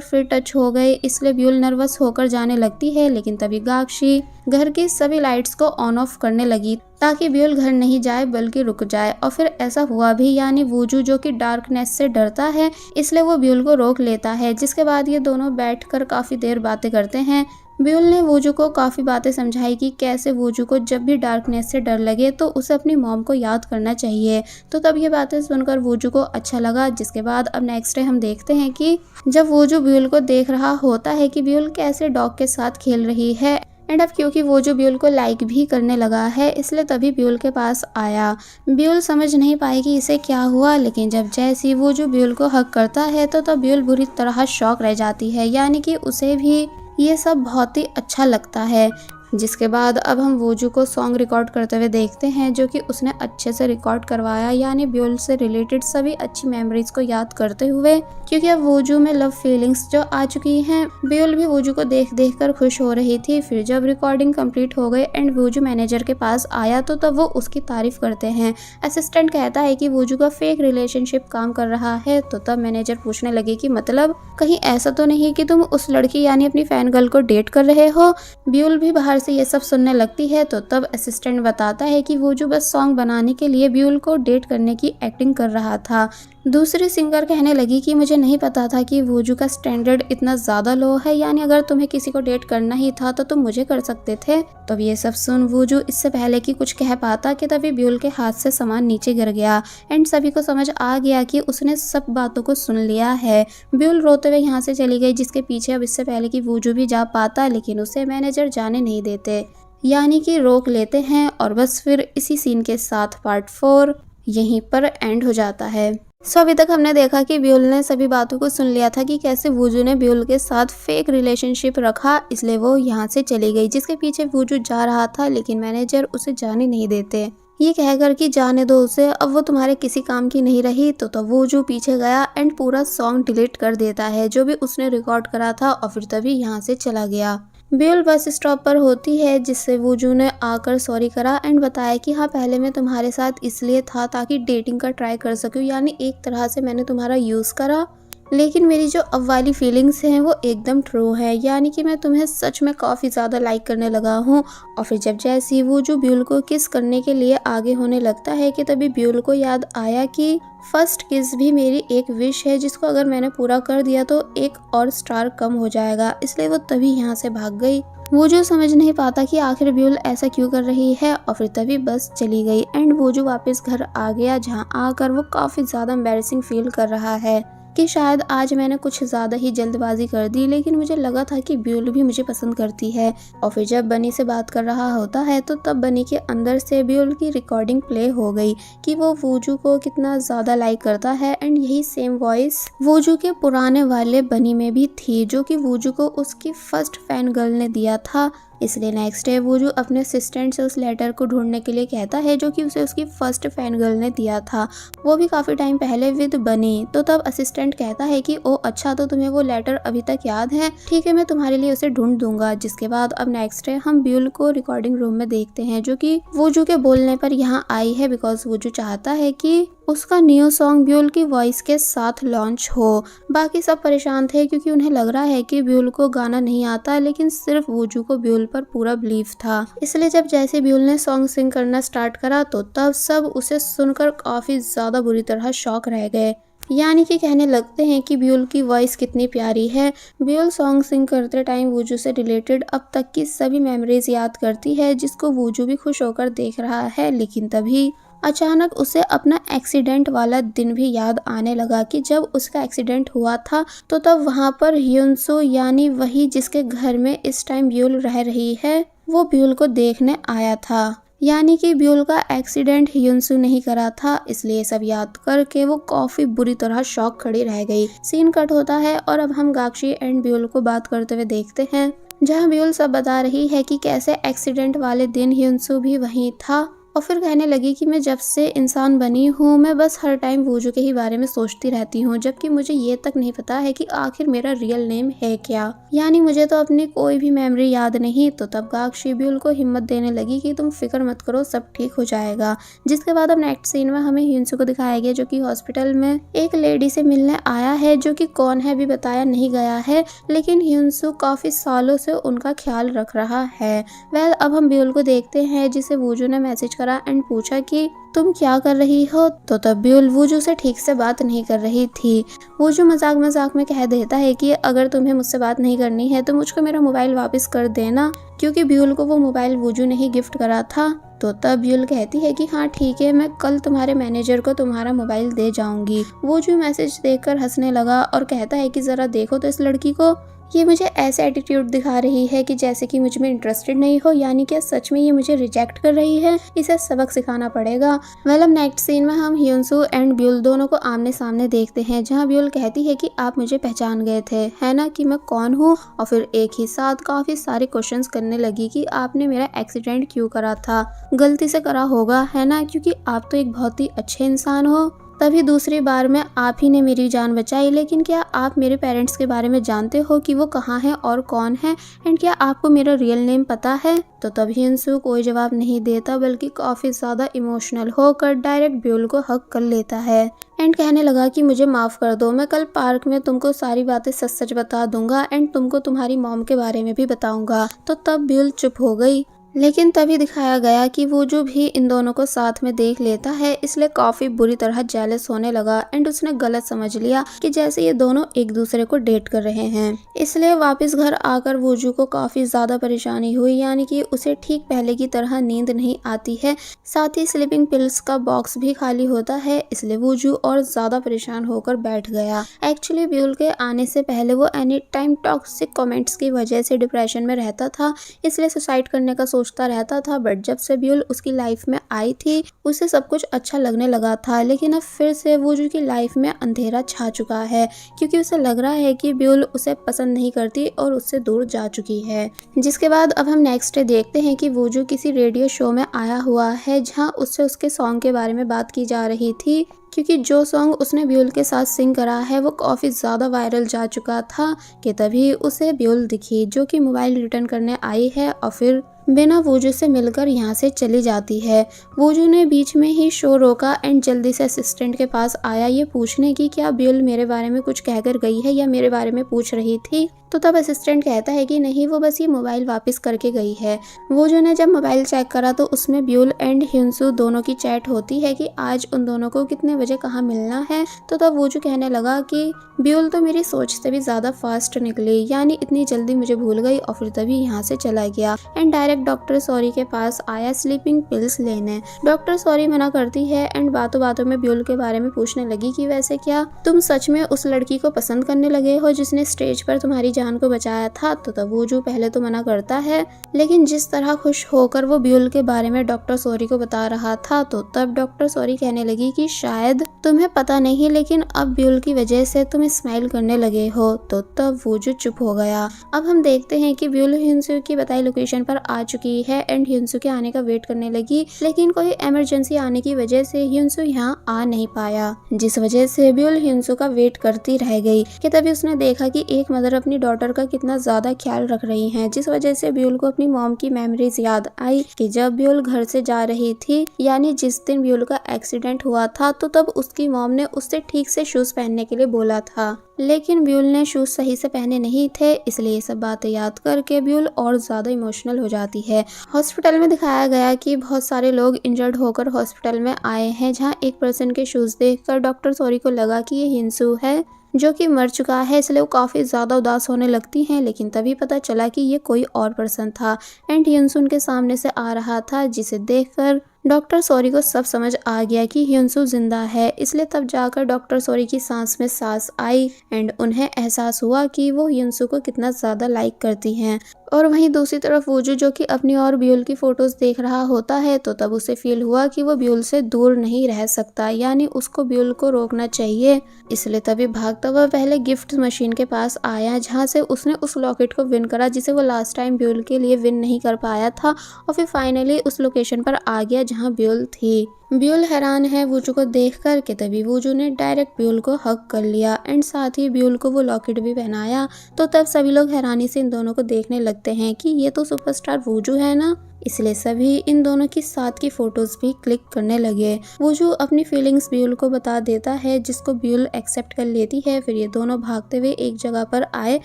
फिर टच हो गए, इसलिए ब्यूल नर्वस होकर जाने लगती है। लेकिन तभी गाक्षी घर की सभी लाइट्स को ऑन ऑफ करने लगी ताकि ब्यूल घर नहीं जाए बल्कि रुक जाए, और फिर ऐसा हुआ भी, यानी वूजू जो कि डार्कनेस से डरता है इसलिए वो ब्यूल को रोक लेता है। जिसके बाद ये दोनों बैठकर काफ़ी देर बातें करते हैं। ब्यूल ने वूजू को काफ़ी बातें समझाई कि कैसे वूजू को जब भी डार्कनेस से डर लगे तो उसे अपनी मॉम को याद करना चाहिए। तो तब ये बातें सुनकर वूजू को अच्छा लगा। जिसके बाद अब नेक्स्ट डे हम देखते हैं कि जब वूजू ब्यूल को देख रहा होता है कि ब्यूल कैसे डॉग के साथ खेल रही है, एंड अब क्योंकि वूजू ब्यूल को लाइक भी करने लगा है, इसलिए तभी ब्यूल के पास आया। ब्यूल समझ नहीं पाई कि इसे क्या हुआ, लेकिन जब जैसी वूजू ब्यूल को हक करता है तो तब ब्यूल बुरी तरह शॉक रह जाती है, यानी कि उसे भी ये सब बहुत ही अच्छा लगता है। जिसके बाद अब हम वूजू को सॉन्ग रिकॉर्ड करते हुए देखते हैं, जो कि उसने अच्छे से रिकॉर्ड करवाया, यानी ब्यूल से रिलेटेड सभी अच्छी मेमोरीज को याद करते हुए, क्योंकि अब वूजू में लव फीलिंग्स जो आ चुकी हैं। ब्यूल भी वूजू को देख देख कर खुश हो रही थी। फिर जब रिकॉर्डिंग कंप्लीट हो गई एंड वूजू मैनेजर के पास आया तो तब वो उसकी तारीफ करते हैं। असिस्टेंट कहता है कि वूजू का फेक रिलेशनशिप काम कर रहा है, तो तब मैनेजर पूछने लगे कि मतलब कहीं ऐसा तो नहीं कि तुम उस लड़की यानी अपनी फैन गर्ल को डेट कर रहे हो। ब्यूल भी बाहर से ये सब सुनने लगती है, तो तब असिस्टेंट बताता है कि वूजू बस सॉन्ग बनाने के लिए ब्यूल को डेट करने की एक्टिंग कर रहा था। दूसरी सिंगर कहने लगी कि मुझे नहीं पता था कि वूजू का स्टैंडर्ड इतना ज़्यादा लो है, यानी अगर तुम्हें किसी को डेट करना ही था तो तुम मुझे कर सकते थे। तो ये सब सुन वूजू इससे पहले कि कुछ कह पाता कि तभी ब्यूल के हाथ से सामान नीचे गिर गया एंड सभी को समझ आ गया कि उसने सब बातों को सुन लिया है। ब्यूल रोते हुए यहाँ से चली गई, जिसके पीछे अब इससे पहले कि वूजू भी जा पाता, लेकिन उसे मैनेजर जाने नहीं देते, यानी कि रोक लेते हैं। और बस फिर इसी सीन के साथ पार्ट 4 यहीं पर एंड हो जाता है। अभी तक हमने देखा कि ब्यूल ने सभी बातों को सुन लिया था कि कैसे वूजू ने ब्यूल के साथ फेक रिलेशनशिप रखा, इसलिए वो यहाँ से चली गई, जिसके पीछे वूजू जा रहा था, लेकिन मैनेजर उसे जाने नहीं देते, ये कहकर कि जाने दो उसे, अब वो तुम्हारे किसी काम की नहीं रही। तो वूजू पीछे गया एंड पूरा सॉन्ग डिलीट कर देता है जो भी उसने रिकॉर्ड करा था, और फिर तभी यहाँ से चला गया। ब्यूल बस स्टॉप पर होती है, जिससे वूजू ने आकर सॉरी करा एंड बताया कि हाँ पहले मैं तुम्हारे साथ इसलिए था ताकि डेटिंग का ट्राई कर सकूं, यानी एक तरह से मैंने तुम्हारा यूज़ करा, लेकिन मेरी जो अब वाली फीलिंग्स हैं वो एकदम ट्रू है, यानी कि मैं तुम्हें सच में काफ़ी ज़्यादा लाइक करने लगा हूँ। और फिर जब जैसी वूजू ब्यूल को किस करने के लिए आगे होने लगता है कि तभी ब्यूल को याद आया कि फर्स्ट किस भी मेरी एक विश है, जिसको अगर मैंने पूरा कर दिया तो एक और स्टार कम हो जाएगा, इसलिए वो तभी यहाँ से भाग गई। वूजू समझ नहीं पाता कि आखिर ब्यूल ऐसा क्यों कर रही है, और फिर तभी बस चली गई एंड वूजू वापस घर आ गया, जहाँ आकर वो काफ़ी ज़्यादा एम्बैरेसिंग फील कर रहा है कि शायद आज मैंने कुछ ज़्यादा ही जल्दबाजी कर दी, लेकिन मुझे लगा था कि ब्यूल भी मुझे पसंद करती है। और फिर जब बनी से बात कर रहा होता है तो तब बनी के अंदर से ब्यूल की रिकॉर्डिंग प्ले हो गई कि वो वूजू को कितना ज़्यादा लाइक करता है, एंड यही सेम वॉइस वूजू के पुराने वाले बनी में भी थी, जो कि वूजू को उसकी फर्स्ट फैन गर्ल ने दिया था। इसलिए नेक्स्ट डे वूजू अपने असिस्टेंट से उस लेटर को ढूंढने के लिए कहता है, जो कि उसे उसकी फर्स्ट फैन गर्ल ने दिया था, वो भी काफ़ी टाइम पहले विद बनी। तो तब असिस्टेंट कहता है कि ओ अच्छा, तो तुम्हें वो लेटर अभी तक याद है, ठीक है मैं तुम्हारे लिए उसे ढूंढ दूंगा। जिसके बाद अब नेक्स्ट डे हम ब्यूल को रिकॉर्डिंग रूम में देखते हैं, जो कि वूजू के बोलने पर यहाँ आई है, बिकॉज वूजू चाहता है कि उसका न्यू सॉन्ग ब्यूल की वॉइस के साथ लॉन्च हो। बाकी सब परेशान थे क्योंकि उन्हें लग रहा है कि ब्यूल को गाना नहीं आता, लेकिन सिर्फ वूजू को ब्यूल पर पूरा बिलीव था। इसलिए जब जैसे ब्यूल ने सॉन्ग सिंग करना स्टार्ट करा तो तब सब उसे सुनकर काफी ज्यादा बुरी तरह शॉक रह गए, यानी कि कहने लगते हैं कि ब्यूल की वॉइस कितनी प्यारी है। ब्यूल सॉन्ग सिंग करते टाइम वूजू से रिलेटेड अब तक की सभी मेमोरीज याद करती है, जिसको वूजू भी खुश होकर देख रहा है। लेकिन तभी अचानक उसे अपना एक्सीडेंट वाला दिन भी याद आने लगा कि जब उसका एक्सीडेंट हुआ था तो तब वहाँ पर ह्यूनसू यानी वही जिसके घर में इस टाइम ब्यूल रह रही है, वो ब्यूल को देखने आया था। यानी कि ब्यूल का एक्सीडेंट ह्यूनसू नहीं करा था। इसलिए सब याद करके वो काफी बुरी तरह शॉक खड़ी रह गई। सीन कट होता है और अब हम गाक्षी एंड ब्यूल को बात करते हुए देखते हैं, जहाँ ब्यूल सब बता रही है कि कैसे एक्सीडेंट वाले दिन ह्यूनसू भी वहीं था। और फिर कहने लगी कि मैं जब से इंसान बनी हूँ मैं बस हर टाइम वूजू के ही बारे में सोचती रहती हूँ, जबकि मुझे ये तक नहीं पता है कि आखिर मेरा रियल नेम है क्या। यानी मुझे तो अपनी कोई भी मेमोरी याद नहीं। तो तब गाक्षी ब्यूल को हिम्मत देने लगी कि तुम फिक्र मत करो, सब ठीक हो जाएगा। जिसके बाद अब नेक्स्ट सीन में हमें ह्यूनसू को दिखाया गया जो कि हॉस्पिटल में एक लेडी से मिलने आया है, जो कि कौन है भी बताया नहीं गया है, लेकिन ह्यूनसू काफी सालों से उनका ख्याल रख रहा है। वेल अब हम ब्यूल को देखते हैं जिसे वूजू ने मैसेज करा एंड पूछा कि तुम क्या कर रही हो। तो तब ब्यूल वूजू से ठीक से बात नहीं कर रही थी। वूजू मजाक मजाक में कह देता है कि अगर तुम्हें मुझसे बात नहीं करनी है तो मुझको मेरा मोबाइल वापस कर देना, क्योंकि ब्यूल को वो मोबाइल वूजू ने ही गिफ्ट करा था। तो तब ब्यूल कहती है कि हाँ ठीक है, मैं कल तुम्हारे मैनेजर को तुम्हारा मोबाइल दे जाऊंगी। वूजू मैसेज देखकर हंसने लगा और कहता है कि जरा देखो तो इस लड़की को, ये मुझे ऐसे एटीट्यूड दिखा रही है कि जैसे कि मुझ में इंटरेस्टेड नहीं हो। यानी कि सच में ये मुझे रिजेक्ट कर रही है, इसे सबक सिखाना पड़ेगा। वेल अब नेक्स्ट सीन में हम ह्यूनसू एंड ब्यूल दोनों को आमने सामने देखते हैं, जहां ब्यूल कहती है कि आप मुझे पहचान गए थे, है ना, कि मैं कौन हूँ। और फिर एक ही साथ काफी सारे क्वेश्चंस करने लगी कि आपने मेरा एक्सीडेंट क्यों करा था, गलती से करा होगा, है ना, क्योंकि आप तो एक बहुत ही अच्छे इंसान हो। तभी दूसरी बार में आप ही ने मेरी जान बचाई, लेकिन क्या आप मेरे पेरेंट्स के बारे में जानते हो कि वो कहाँ हैं और कौन है, एंड क्या आपको मेरा रियल नेम पता है। तो तभी ह्यूनसू कोई जवाब नहीं देता, बल्कि काफी ज्यादा इमोशनल होकर डायरेक्ट ब्यूल को हक कर लेता है एंड कहने लगा कि मुझे माफ कर दो, मैं कल पार्क में तुमको सारी बातें सच सच बता दूंगा एंड तुमको तुम्हारी मॉम के बारे में भी बताऊंगा। तो तब ब्यूल चुप हो गई। लेकिन तभी दिखाया गया कि वूजू भी इन दोनों को साथ में देख लेता है, इसलिए काफी बुरी तरह जेलस होने लगा एंड उसने गलत समझ लिया कि जैसे ये दोनों एक दूसरे को डेट कर रहे हैं। इसलिए वापस घर आकर वूजू को काफी ज्यादा परेशानी हुई, यानी कि उसे ठीक पहले की तरह नींद नहीं आती है, साथ ही स्लीपिंग पिल्स का बॉक्स भी खाली होता है। इसलिए वूजू और ज्यादा परेशान होकर बैठ गया। एक्चुअली ब्यूल के आने से पहले वो एनी टाइम टॉक्सिक कमेंट्स की वजह से डिप्रेशन में रहता था, इसलिए सुसाइड करने का सोचता रहता था। बट जब से ब्यूल उसकी लाइफ में आई थी उसे सब कुछ अच्छा लगने लगा था। लेकिन अब फिर से वूजू की लाइफ में अंधेरा छा चुका है, क्योंकि उसे लग रहा है कि ब्यूल उसे पसंद नहीं करती और उससे दूर जा चुकी है। जिसके बाद अब हम नेक्स्ट डे देखते हैं कि वूजू किसी रेडियो शो में आया हुआ है, जहां उससे उसके सॉन्ग के बारे में बात की जा रही थी, क्योंकि जो सॉन्ग उसने ब्यूल के साथ सिंग करा है वो काफी ज्यादा वायरल जा चुका था। कि तभी उसे ब्यूल दिखी, जो कि मोबाइल रिटर्न करने आई है और फिर बिना वूजू से मिलकर यहाँ से चली जाती है। वूजू ने बीच में ही शो रोका एंड जल्दी से असिस्टेंट के पास आया ये पूछने की क्या ब्यूल मेरे बारे में कुछ कहकर गई है या मेरे बारे में पूछ रही थी। तो तब असिस्टेंट कहता है कि नहीं, वो बस ये मोबाइल वापस करके गई है। वूजू ने जब मोबाइल चेक करा तो उसमें ब्यूल एंड ह्यूनसू दोनों की चैट होती है कि आज उन दोनों को कितने बजे कहाँ मिलना है। तो तब वूजू कहने लगा कि ब्यूल तो मेरी सोच से भी ज्यादा फास्ट निकली, यानी इतनी जल्दी मुझे भूल गई, और फिर तभी यहाँ से चला गया एंड डायरेक्ट डॉक्टर सॉरी के पास आया स्लीपिंग पिल्स लेने। डॉक्टर सॉरी मना करती है एंड बातों बातों में ब्यूल के बारे में पूछने लगी कि वैसे क्या तुम सच में उस लड़की को पसंद करने लगे हो जिसने स्टेज पर तुम्हारी जान को बचाया था। तो तब वूजू पहले तो मना करता है, लेकिन जिस तरह खुश होकर वो ब्यूल के बारे में डॉक्टर सॉरी को बता रहा था, तो तब डॉक्टर सॉरी कहने लगी कि शायद तुम्हें पता नहीं, लेकिन अब ब्यूल की वजह से तुम स्माइल करने लगे हो। तो तब वूजू चुप हो गया। अब हम देखते हैं कि ब्यूल ह्यूनसू की बताई लोकेशन पर आ चुकी है एंड ह्यूनसू के आने का वेट करने लगी, लेकिन कोई इमरजेंसी आने की वजह से ह्यूनसू यहाँ आ नहीं पाया, जिस वजह से ब्यूल ह्यूनसू का वेट करती रह गई। कि तभी उसने देखा कि एक मदर अपनी डॉटर का कितना ज्यादा ख्याल रख रही हैं, जिस वजह से ब्यूल को अपनी मॉम की मेमोरीज याद आई कि जब ब्यूल घर से जा रही थी, यानी जिस दिन ब्यूल का एक्सीडेंट हुआ था, तो तब उसकी मॉम ने उससे ठीक से शूज पहनने के लिए बोला था, लेकिन ब्यूल ने शूज सही से पहने नहीं थे, इसलिए ये सब बातें याद करके ब्यूल और ज्यादा इमोशनल हो जाती है। हॉस्पिटल में दिखाया गया कि बहुत सारे लोग इंजर्ड होकर हॉस्पिटल में आए हैं, जहाँ एक पर्सन के शूज देखकर डॉक्टर सॉरी को लगा कि ये हिंसू है जो कि मर चुका है, इसलिए वो काफी ज्यादा उदास होने लगती हैं। लेकिन तभी पता चला कि ये कोई और पर्सन था एंड हिंसू उनके सामने से आ रहा था, जिसे देखकर डॉक्टर सॉरी को सब समझ आ गया कि हिंसू जिंदा है। इसलिए तब जाकर डॉक्टर सॉरी की सांस में सांस आई एंड उन्हें एहसास हुआ कि वो हिंसू को कितना ज्यादा लाइक करती हैं। और वहीं दूसरी तरफ वूजू जो कि अपनी और ब्यूल की फोटोज देख रहा होता है, तो तब उसे फील हुआ कि वो ब्यूल से दूर नहीं रह सकता, यानी उसको ब्यूल को रोकना चाहिए। इसलिए तभी भागता हुआ पहले गिफ्ट मशीन के पास आया, जहाँ से उसने उस लॉकेट को विन करा जिसे वो लास्ट टाइम ब्यूल के लिए विन नहीं कर पाया था, और फिर फाइनली उस लोकेशन पर आ गया जहाँ ब्यूल थी। ब्यूल हैरान है वूजू को देख कर के तभी वूजू ने डायरेक्ट ब्यूल को हक कर लिया एंड साथ ही ब्यूल को वो लॉकेट भी पहनाया। तो तब सभी लोग हैरानी से इन दोनों को देखने लगते हैं कि ये तो सुपरस्टार वूजू है ना, इसलिए सभी इन दोनों की साथ की फोटोज भी क्लिक करने लगे। वूजू अपनी फीलिंग्स ब्यूल को बता देता है, जिसको ब्यूल एक्सेप्ट कर लेती है। फिर ये दोनों भागते हुए एक जगह पर आए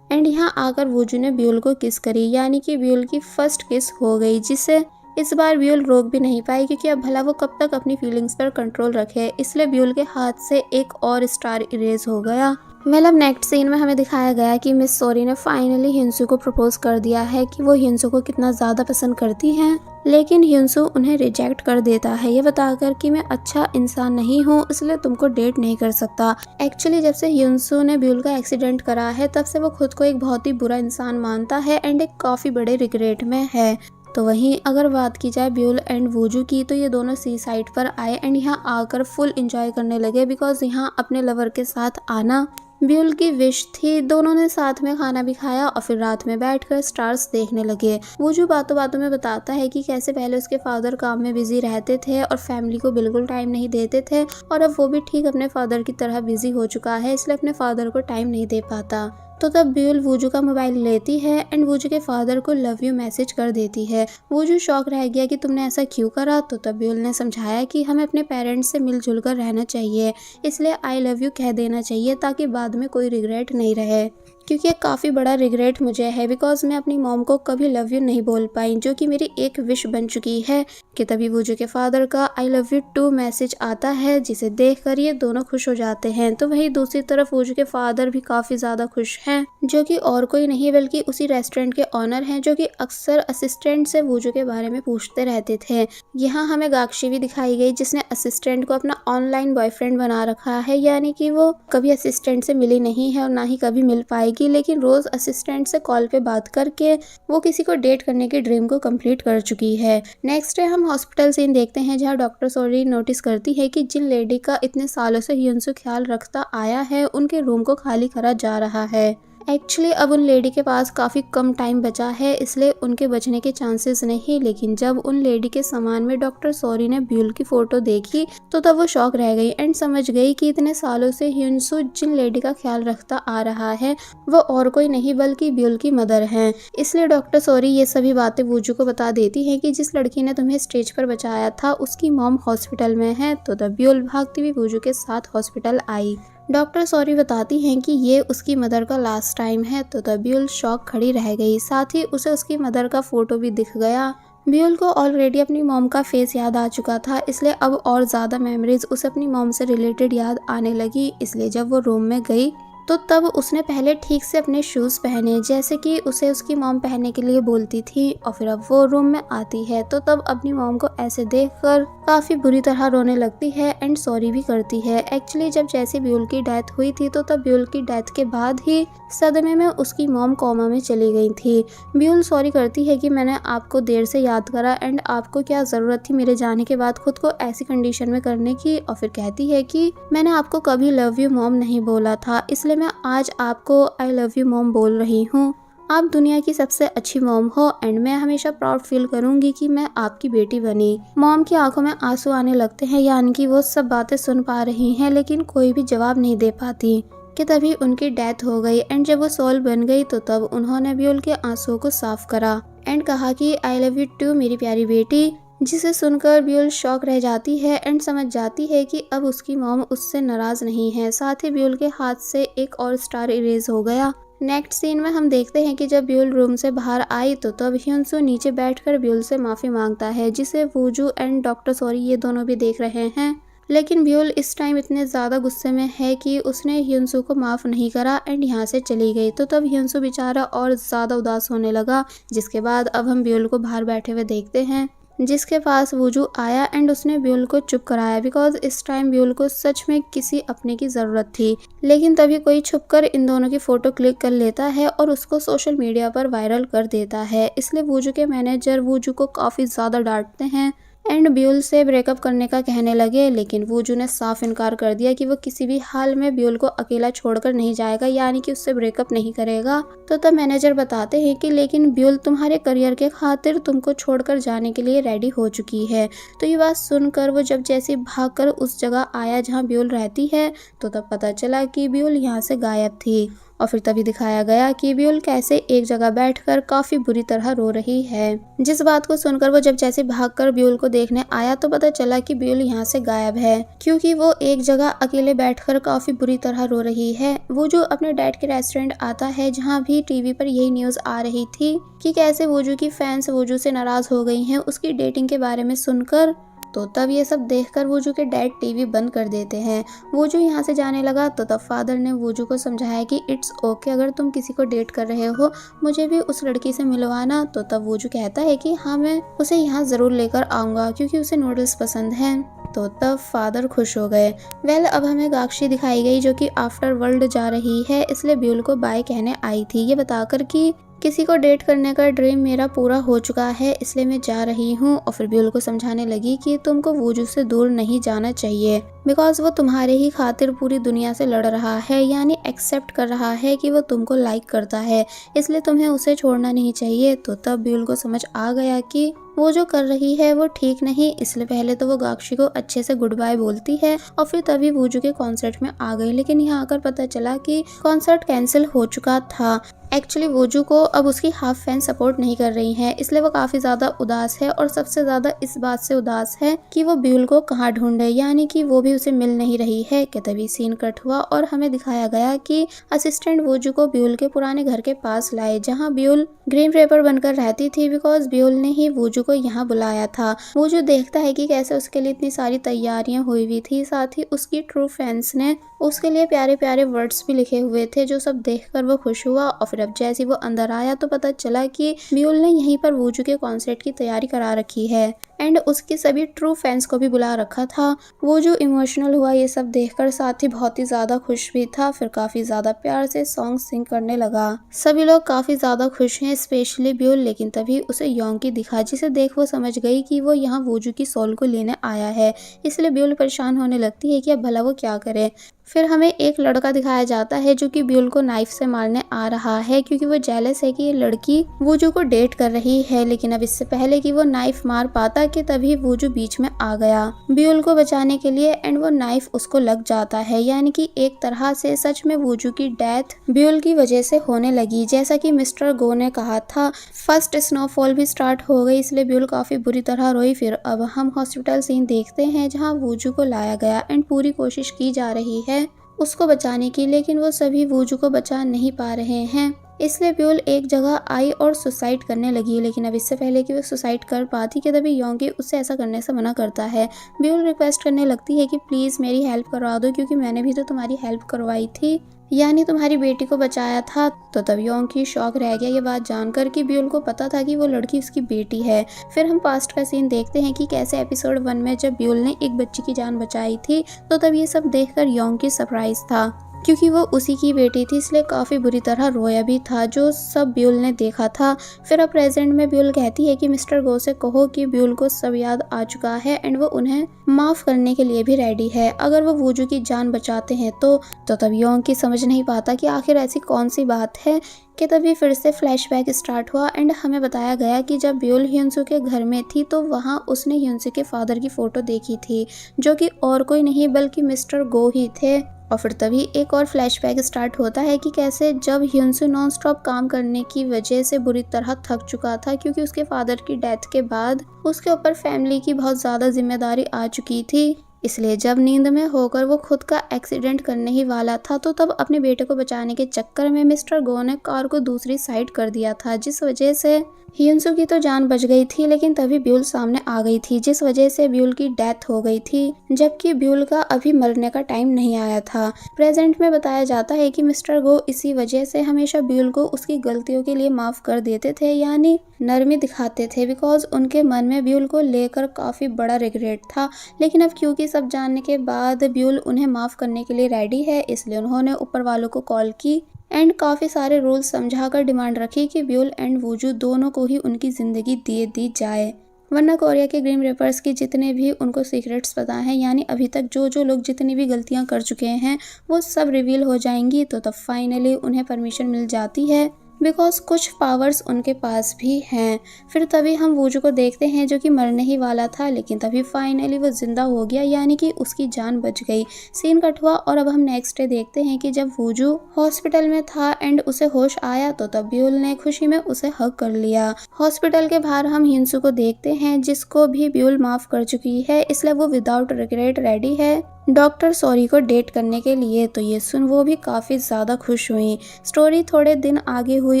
एंड यहाँ आकर वूजू ने ब्यूल को किस करी, यानी कि ब्यूल की फर्स्ट किस हो गई, जिसे इस बार ब्यूल रोक भी नहीं पाई, क्योंकि अब भला वो कब तक अपनी फीलिंग्स पर कंट्रोल रखे। इसलिए ब्यूल के हाथ से एक और स्टार इरेज हो गया। अब नेक्स्ट सीन में हमें दिखाया गया कि मिस सॉरी ने फाइनली हिंसू को प्रपोज कर दिया है कि वो हिंसू को कितना ज्यादा पसंद करती हैं, लेकिन हिंसू उन्हें रिजेक्ट कर देता है, ये बताकर कि मैं अच्छा इंसान नहीं हूँ, इसलिए तुमको डेट नहीं कर सकता। एक्चुअली जब से हिंसू ने ब्यूल का एक्सीडेंट करा है, तब से वो खुद को एक बहुत ही बुरा इंसान मानता है एंड एक काफी बड़े रिग्रेट में है। तो वहीं अगर बात की जाए ब्यूल एंड वूजू की, तो ये दोनों सी साइड पर आए एंड यहाँ आकर फुल एंजॉय करने लगे, बिकॉज यहाँ अपने लवर के साथ आना ब्यूल की विश थी। दोनों ने साथ में खाना भी खाया और फिर रात में बैठकर स्टार्स देखने लगे। वूजू बातों बातों में बताता है कि कैसे पहले उसके फादर काम में बिजी रहते थे और फैमिली को बिल्कुल टाइम नहीं देते थे, और अब वो भी ठीक अपने फादर की तरह बिजी हो चुका है, इसलिए अपने फादर को टाइम नहीं दे पाता। तो तब ब्यूल वूजू का मोबाइल लेती है एंड वूजू के फादर को लव यू मैसेज कर देती है। वूजू शॉक रह गया कि तुमने ऐसा क्यों करा। तो तब ब्यूल ने समझाया कि हमें अपने पेरेंट्स से मिलजुल कर रहना चाहिए, इसलिए आई लव यू कह देना चाहिए ताकि बाद में कोई रिग्रेट नहीं रहे, क्योंकि एक काफ़ी बड़ा रिग्रेट मुझे है, बिकॉज मैं अपनी मॉम को कभी लव यू नहीं बोल पाई, जो कि मेरी एक विश बन चुकी है। कि तभी वूजू के फादर का I love you too message आता है, जिसे देखकर ये दोनों खुश हो जाते हैं। तो वहीं दूसरी तरफ वूजू के फादर भी काफ़ी ज़्यादा खुश हैं, जो कि और कोई नहीं बल्कि उसी रेस्टोरेंट के ऑनर हैं, जो कि अक्सर असिस्टेंट से वूजू के बारे में पूछते रहते थे। यहाँ हमें गाक्षी भी दिखाई गई, जिसने असिस्टेंट को अपना ऑनलाइन बॉयफ्रेंड बना रखा है, यानी कि वो कभी असिस्टेंट से मिली नहीं है और ना ही कभी मिल पाएगी, लेकिन रोज असिस्टेंट से कॉल पे बात करके वो किसी को डेट करने की ड्रीम को कंप्लीट कर चुकी है। नेक्स्ट डे हम हॉस्पिटल सीन देखते हैं, जहाँ डॉक्टर सॉरी नोटिस करती है कि जिन लेडी का इतने सालों से हिंसू ख्याल रखता आया है, उनके रूम को खाली करा जा रहा है। एक्चुअली अब उन लेडी के पास काफ़ी कम टाइम बचा है, इसलिए उनके बचने के चांसेस नहीं। लेकिन जब उन लेडी के सामान में डॉक्टर सॉरी ने ब्यूल की फोटो देखी, तो तब वो शॉक रह गई एंड समझ गई कि इतने सालों से हिंसू जिन लेडी का ख्याल रखता आ रहा है, वो और कोई नहीं बल्कि ब्यूल की मदर हैं। इसलिए डॉक्टर सॉरी ये सभी बातें वूजू को बता देती है कि जिस लड़की ने तुम्हें स्टेज पर बचाया था, उसकी मॉम हॉस्पिटल में है। तो तब ब्यूल भागती हुई वूजू के साथ हॉस्पिटल आई। डॉक्टर सॉरी बताती हैं कि ये उसकी मदर का लास्ट टाइम है। तो तब ब्यूल शॉक खड़ी रह गई, साथ ही उसे उसकी मदर का फोटो भी दिख गया। ब्यूल को ऑलरेडी अपनी मॉम का फेस याद आ चुका था, इसलिए अब और ज़्यादा मेमोरीज उसे अपनी मॉम से रिलेटेड याद आने लगी। इसलिए जब वो रूम में गई, तो तब उसने पहले ठीक से अपने शूज़ पहने, जैसे कि उसे उसकी मॉम पहनने के लिए बोलती थी। और फिर अब वो रूम में आती है, तो तब अपनी मॉम को ऐसे देखकर काफ़ी बुरी तरह रोने लगती है एंड सॉरी भी करती है। एक्चुअली जब जैसे ब्यूल की डेथ हुई थी, तो तब ब्यूल की डेथ के बाद ही सदमे में उसकी मॉम कोमा में चली गई थी। ब्यूल सॉरी करती है कि मैंने आपको देर से याद करा एंड आपको क्या ज़रूरत थी मेरे जाने के बाद खुद को ऐसी कंडीशन में करने की। और फिर कहती है कि मैंने आपको कभी लव यू मॉम नहीं बोला था, इसलिए मैं आज आपको आई लव यू मॉम बोल रही हूँ। आप दुनिया की सबसे अच्छी मॉम हो एंड मैं हमेशा प्राउड फील करूंगी कि मैं आपकी बेटी बनी। मॉम की आंखों में आंसू आने लगते हैं, यानी कि वो सब बातें सुन पा रही हैं, लेकिन कोई भी जवाब नहीं दे पाती। कि तभी उनकी डेथ हो गई एंड जब वो सोल बन गई, तो तब उन्होंने ब्यूल के आंसुओं को साफ करा एंड कहा कि आई लव यू टू मेरी प्यारी बेटी। जिसे सुनकर ब्यूल शॉक रह जाती है एंड समझ जाती है कि अब उसकी मॉम उससे नाराज नहीं है। साथ ही ब्यूल के हाथ से एक और स्टार इरेज हो गया। नेक्स्ट सीन में हम देखते हैं कि जब ब्यूल रूम से बाहर आई तो तब ह्यूनसू नीचे बैठकर ब्यूल से माफी मांगता है, जिसे वूजू एंड डॉक्टर सॉरी ये दोनों भी देख रहे हैं। लेकिन ब्यूल इस टाइम इतने ज़्यादा गुस्से में है कि उसने ह्यूनसू को माफ़ नहीं करा एंड यहाँ से चली गई। तो तब ह्यूनसू बेचारा और ज़्यादा उदास होने लगा, जिसके बाद अब हम ब्यूल को बाहर बैठे हुए देखते हैं, जिसके पास वूजू आया एंड उसने ब्यूल को चुप कराया बिकॉज इस टाइम ब्यूल को सच में किसी अपने की ज़रूरत थी। लेकिन तभी कोई छुपकर इन दोनों की फ़ोटो क्लिक कर लेता है और उसको सोशल मीडिया पर वायरल कर देता है। इसलिए वूजू के मैनेजर वूजू को काफ़ी ज़्यादा डांटते हैं एंड ब्यूल से ब्रेकअप करने का कहने लगे, लेकिन वूजू ने साफ इनकार कर दिया कि वो किसी भी हाल में ब्यूल को अकेला छोड़कर नहीं जाएगा, यानी कि उससे ब्रेकअप नहीं करेगा। तो तब मैनेजर बताते हैं कि लेकिन ब्यूल तुम्हारे करियर के खातिर तुमको छोड़कर जाने के लिए रेडी हो चुकी है। तो ये बात सुनकर वो जब जैसे भागकर उस जगह आया जहाँ ब्यूल रहती है तो तब पता चला कि ब्यूल यहाँ से गायब थी। और फिर तभी दिखाया गया कि ब्यूल कैसे एक जगह बैठकर काफी बुरी तरह रो रही है। जिस बात को सुनकर वो जब जैसे भागकर ब्यूल को देखने आया तो पता चला कि ब्यूल यहाँ से गायब है, क्योंकि वो एक जगह अकेले बैठकर काफी बुरी तरह रो रही है। वो जो अपने डैड के रेस्टोरेंट आता है जहाँ भी टीवी पर यही न्यूज आ रही थी कि कैसे वूजू की फैंस वूजू से नाराज हो गई हैं उसकी डेटिंग के बारे में सुनकर। तो तब ये सब देखकर वूजू के डैड टीवी बंद कर देते हैं। वूजू यहाँ से जाने लगा तो तब फादर ने वूजू को समझाया कि इट्स ओके, अगर तुम किसी को डेट कर रहे हो मुझे भी उस लड़की से मिलवाना। तो तब वूजू कहता है कि हाँ मैं उसे यहाँ ज़रूर लेकर आऊँगा क्योंकि उसे नूडल्स पसंद हैं। तो तब फादर खुश हो गए। अब हमें गाक्षी दिखाई गई जो कि आफ्टर वर्ल्ड जा रही है, इसलिए ब्यूल को बाय कहने आई थी, ये बताकर कि किसी को डेट करने का ड्रीम मेरा पूरा हो चुका है इसलिए मैं जा रही हूँ। और फिर ब्यूल को समझाने लगी कि तुमको वूजू से दूर नहीं जाना चाहिए बिकॉज वो तुम्हारे ही खातिर पूरी दुनिया से लड़ रहा है, यानी एक्सेप्ट कर रहा है कि वो तुमको लाइक करता है, इसलिए तुम्हें उसे छोड़ना नहीं चाहिए। तो तब ब्यूल को समझ आ गया कि वो जो कर रही है वो ठीक नहीं, इसलिए पहले तो वो गाक्षी को अच्छे से गुड बाय बोलती है और फिर तभी वूजू के कॉन्सर्ट में आ गई। लेकिन यहाँ आकर पता चला कि कॉन्सर्ट कैंसिल हो चुका था। एक्चुअली वूजू को अब उसकी हाफ फैन सपोर्ट नहीं कर रही हैं, इसलिए वो काफी ज्यादा उदास है और सबसे ज्यादा इस बात से उदास है कि वो ब्यूल को कहाँ ढूंढे, यानी कि वो भी उसे मिल नहीं रही है। कि तभी सीन कट हुआ और हमें दिखाया गया कि असिस्टेंट वूजू को ब्यूल के पुराने घर के पास लाए जहाँ ब्यूल ग्रीन पेपर बनकर रहती थी बिकॉज ब्यूल ने ही वूजू को यहाँ बुलाया था। वूजू देखता है कि कैसे उसके लिए इतनी सारी तैयारियां हुई हुई थी, साथ ही उसकी ट्रू फैंस ने उसके लिए प्यारे प्यारे वर्ड्स भी लिखे हुए थे जो सब देखकर वो खुश हुआ। और फिर अब जैसे वो अंदर आया तो पता चला कि ब्यूल ने यहीं पर वूजू के कॉन्सर्ट की तैयारी करा रखी है एंड उसकी सभी ट्रू फैंस को भी बुला रखा था। वो जो इमोशनल हुआ ये सब देखकर, साथ ही बहुत ही ज्यादा खुश भी था। फिर काफी ज्यादा प्यार से सॉन्ग सिंग करने लगा। सभी लोग काफी ज्यादा खुश हैं स्पेशली ब्यूल। लेकिन तभी उसे योंकी दिखा जिसे देख वो समझ गई कि वो यहाँ वूजू की सोल को लेने आया है, इसलिए ब्यूल परेशान होने लगती है कि अब भला वो क्या करे। फिर हमें एक लड़का दिखाया जाता है जो कि ब्यूल को नाइफ से मारने आ रहा है क्योंकि वो जेलस है कि ये लड़की वूजू को डेट कर रही है। लेकिन अब इससे पहले कि वो नाइफ मार पाता कि तभी वूजू बीच में आ गया ब्यूल को बचाने के लिए एंड वो नाइफ उसको लग जाता है, यानी कि एक तरह से सच में वूजू की डेथ ब्यूल की वजह से होने लगी। जैसा कि मिस्टर गो ने कहा था, फर्स्ट स्नोफॉल भी स्टार्ट हो गई इसलिए ब्यूल काफी बुरी तरह रोई। फिर अब हम हॉस्पिटल सीन देखते हैं जहाँ वूजू को लाया गया एंड पूरी कोशिश की जा रही है उसको बचाने की, लेकिन वो सभी वूजू को बचा नहीं पा रहे हैं। इसलिए ब्यूल एक जगह आई और सुसाइड करने लगी। लेकिन अब इससे पहले कि वो सुसाइड कर पाती कि तभी योंगी उससे ऐसा करने से मना करता है। ब्यूल रिक्वेस्ट करने लगती है कि प्लीज़ मेरी हेल्प करवा दो क्योंकि मैंने भी तो तुम्हारी हेल्प करवाई थी, यानी तुम्हारी बेटी को बचाया था। तो तब योंगी शॉक रह गया ये बात जानकर कि ब्यूल को पता था कि वो लड़की उसकी बेटी है। फिर हम पास्ट का सीन देखते हैं कि कैसे एपिसोड 1 में जब ब्यूल ने एक बच्ची की जान बचाई थी तो तब ये सब देखकर योंगी सरप्राइज था क्योंकि वो उसी की बेटी थी, इसलिए काफ़ी बुरी तरह रोया भी था जो सब ब्यूल ने देखा था। फिर अब प्रेजेंट में ब्यूल कहती है कि मिस्टर गो से कहो कि ब्यूल को सब याद आ चुका है एंड वो उन्हें माफ़ करने के लिए भी रेडी है अगर वो वूजू की जान बचाते हैं तो तब योंगी समझ नहीं पाता कि आखिर ऐसी कौन सी बात है कि तभी फिर से फ्लैशबैक स्टार्ट हुआ एंड हमें बताया गया कि जब ब्यूल ह्यूनसू के घर में थी तो वहाँ उसने ह्यूनसू के फादर की फ़ोटो देखी थी जो कि और कोई नहीं बल्कि मिस्टर गो ही थे। और फिर तभी एक और फ्लैशबैक स्टार्ट होता है कि कैसे जब ह्यूनसू नॉन स्टॉप काम करने की वजह से बुरी तरह थक चुका था, क्योंकि उसके फादर की डेथ के बाद उसके ऊपर फैमिली की बहुत ज़्यादा जिम्मेदारी आ चुकी थी। इसलिए जब नींद में होकर वो खुद का एक्सीडेंट करने ही वाला था, तो तब अपने बेटे को बचाने के चक्कर में मिस्टर गो ने कार को दूसरी साइड कर दिया था, जिस वजह से ह्यूनसू की तो जान बच गई थी, लेकिन तभी ब्यूल सामने आ गई थी, जिस वजह से ब्यूल की डेथ हो गई थी, जबकि ब्यूल का अभी मरने का टाइम नहीं आया था। प्रेजेंट में बताया जाता है कि मिस्टर गो इसी वजह से हमेशा ब्यूल को उसकी गलतियों के लिए माफ कर देते थे, यानी नरमी दिखाते थे, बिकॉज उनके मन में ब्यूल को लेकर काफी बड़ा रिग्रेट था। लेकिन अब क्योंकि सब जानने के बाद ब्यूल उन्हें माफ करने के लिए रेडी है, इसलिए उन्होंने ऊपर वालों को कॉल की एंड काफ़ी सारे रूल्स समझाकर डिमांड रखी कि ब्यूल एंड वूजू दोनों को ही उनकी ज़िंदगी दे दी जाए, वरना कोरिया के ग्रीम रिपर्स की जितने भी उनको सीक्रेट्स पता हैं, यानी अभी तक जो लोग जितनी भी गलतियां कर चुके हैं वो सब रिवील हो जाएंगी। तो तब फाइनली उन्हें परमिशन मिल जाती है, बिकॉज कुछ पावर्स उनके पास भी हैं। फिर तभी हम वूजू को देखते हैं जो कि मरने ही वाला था, लेकिन तभी फाइनली वो जिंदा हो गया, यानी कि उसकी जान बच गई। सीन कट हुआ और अब हम नेक्स्ट डे देखते हैं कि जब वूजू हॉस्पिटल में था एंड उसे होश आया, तो तब ब्यूल ने खुशी में उसे हग कर लिया। हॉस्पिटल के बाहर हम हिंसू को देखते हैं, जिसको भी ब्यूल माफ कर चुकी है, इसलिए वो विदाउट रिग्रेट रेडी है डॉक्टर सॉरी को डेट करने के लिए। तो ये सुन वो भी काफ़ी ज़्यादा खुश हुई। स्टोरी थोड़े दिन आगे हुई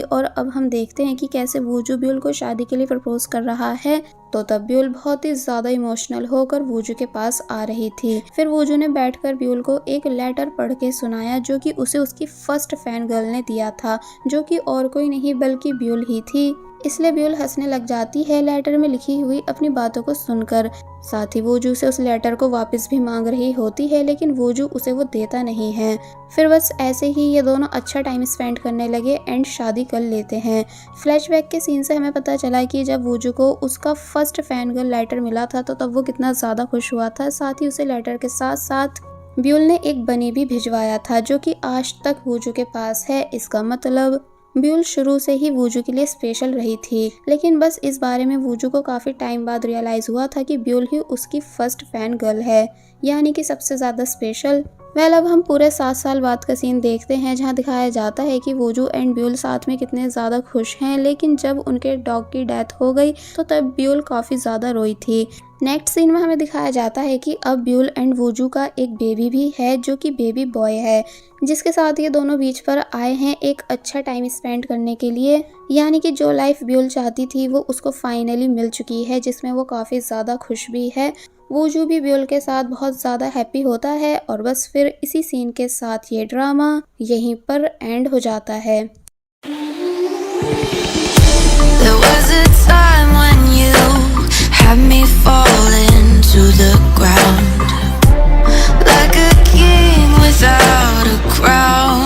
और अब हम देखते हैं कि कैसे वूजू ब्यूल को शादी के लिए प्रपोज कर रहा है। तो तब ब्यूल बहुत ही ज़्यादा इमोशनल होकर वूजू के पास आ रही थी। फिर वूजू ने बैठकर ब्यूल को एक लेटर पढ़ के सुनाया, जो कि उसे उसकी फर्स्ट फैन गर्ल ने दिया था, जो कि और कोई नहीं बल्कि ब्यूल ही थी। इसलिए ब्यूल हंसने लग जाती है लेटर में लिखी हुई अपनी बातों को सुनकर। साथ ही वूजू से उस लेटर को वापस भी मांग रही होती है, लेकिन वूजू उसे वो देता नहीं है। फिर बस ऐसे ही ये दोनों अच्छा टाइम स्पेंड करने लगे एंड शादी कर लेते हैं। फ्लैशबैक के सीन से हमें पता चला कि जब वूजू को उसका फर्स्ट फैन गर्ल लेटर मिला था, तो तब वो कितना ज़्यादा खुश हुआ था। साथ ही उसे लेटर के साथ साथ ब्यूल ने एक बनी भी भिजवाया था, जो कि आज तक वूजू के पास है। इसका मतलब ब्यूल शुरू से ही वूजू के लिए स्पेशल रही थी, लेकिन बस इस बारे में वूजू को काफ़ी टाइम बाद रियलाइज़ हुआ था कि ब्यूल ही उसकी फर्स्ट फैन गर्ल है, यानी कि सबसे ज़्यादा स्पेशल। अब हम पूरे 7 साल बाद का सीन देखते हैं, जहां दिखाया जाता है कि वूजू एंड ब्यूल साथ में कितने ज़्यादा खुश हैं, लेकिन जब उनके डॉग की डेथ हो गई तो तब ब्यूल काफ़ी ज़्यादा रोई थी। नेक्स्ट सीन में हमें दिखाया जाता है कि अब ब्यूल एंड वूजू का एक बेबी भी है, जो कि बेबी बॉय है, जिसके साथ ये दोनों बीच पर आए हैं एक अच्छा टाइम स्पेंड करने के लिए, यानी कि जो लाइफ ब्यूल चाहती थी वो उसको फाइनली मिल चुकी है, जिसमें वो काफ़ी ज़्यादा खुश भी है। वूजू भी ब्यूल के साथ बहुत ज़्यादा हैप्पी होता है और बस फिर इसी सीन के साथ ये ड्रामा यहीं पर एंड हो जाता है। There was a time when you had me falling to the ground like a king without a crown.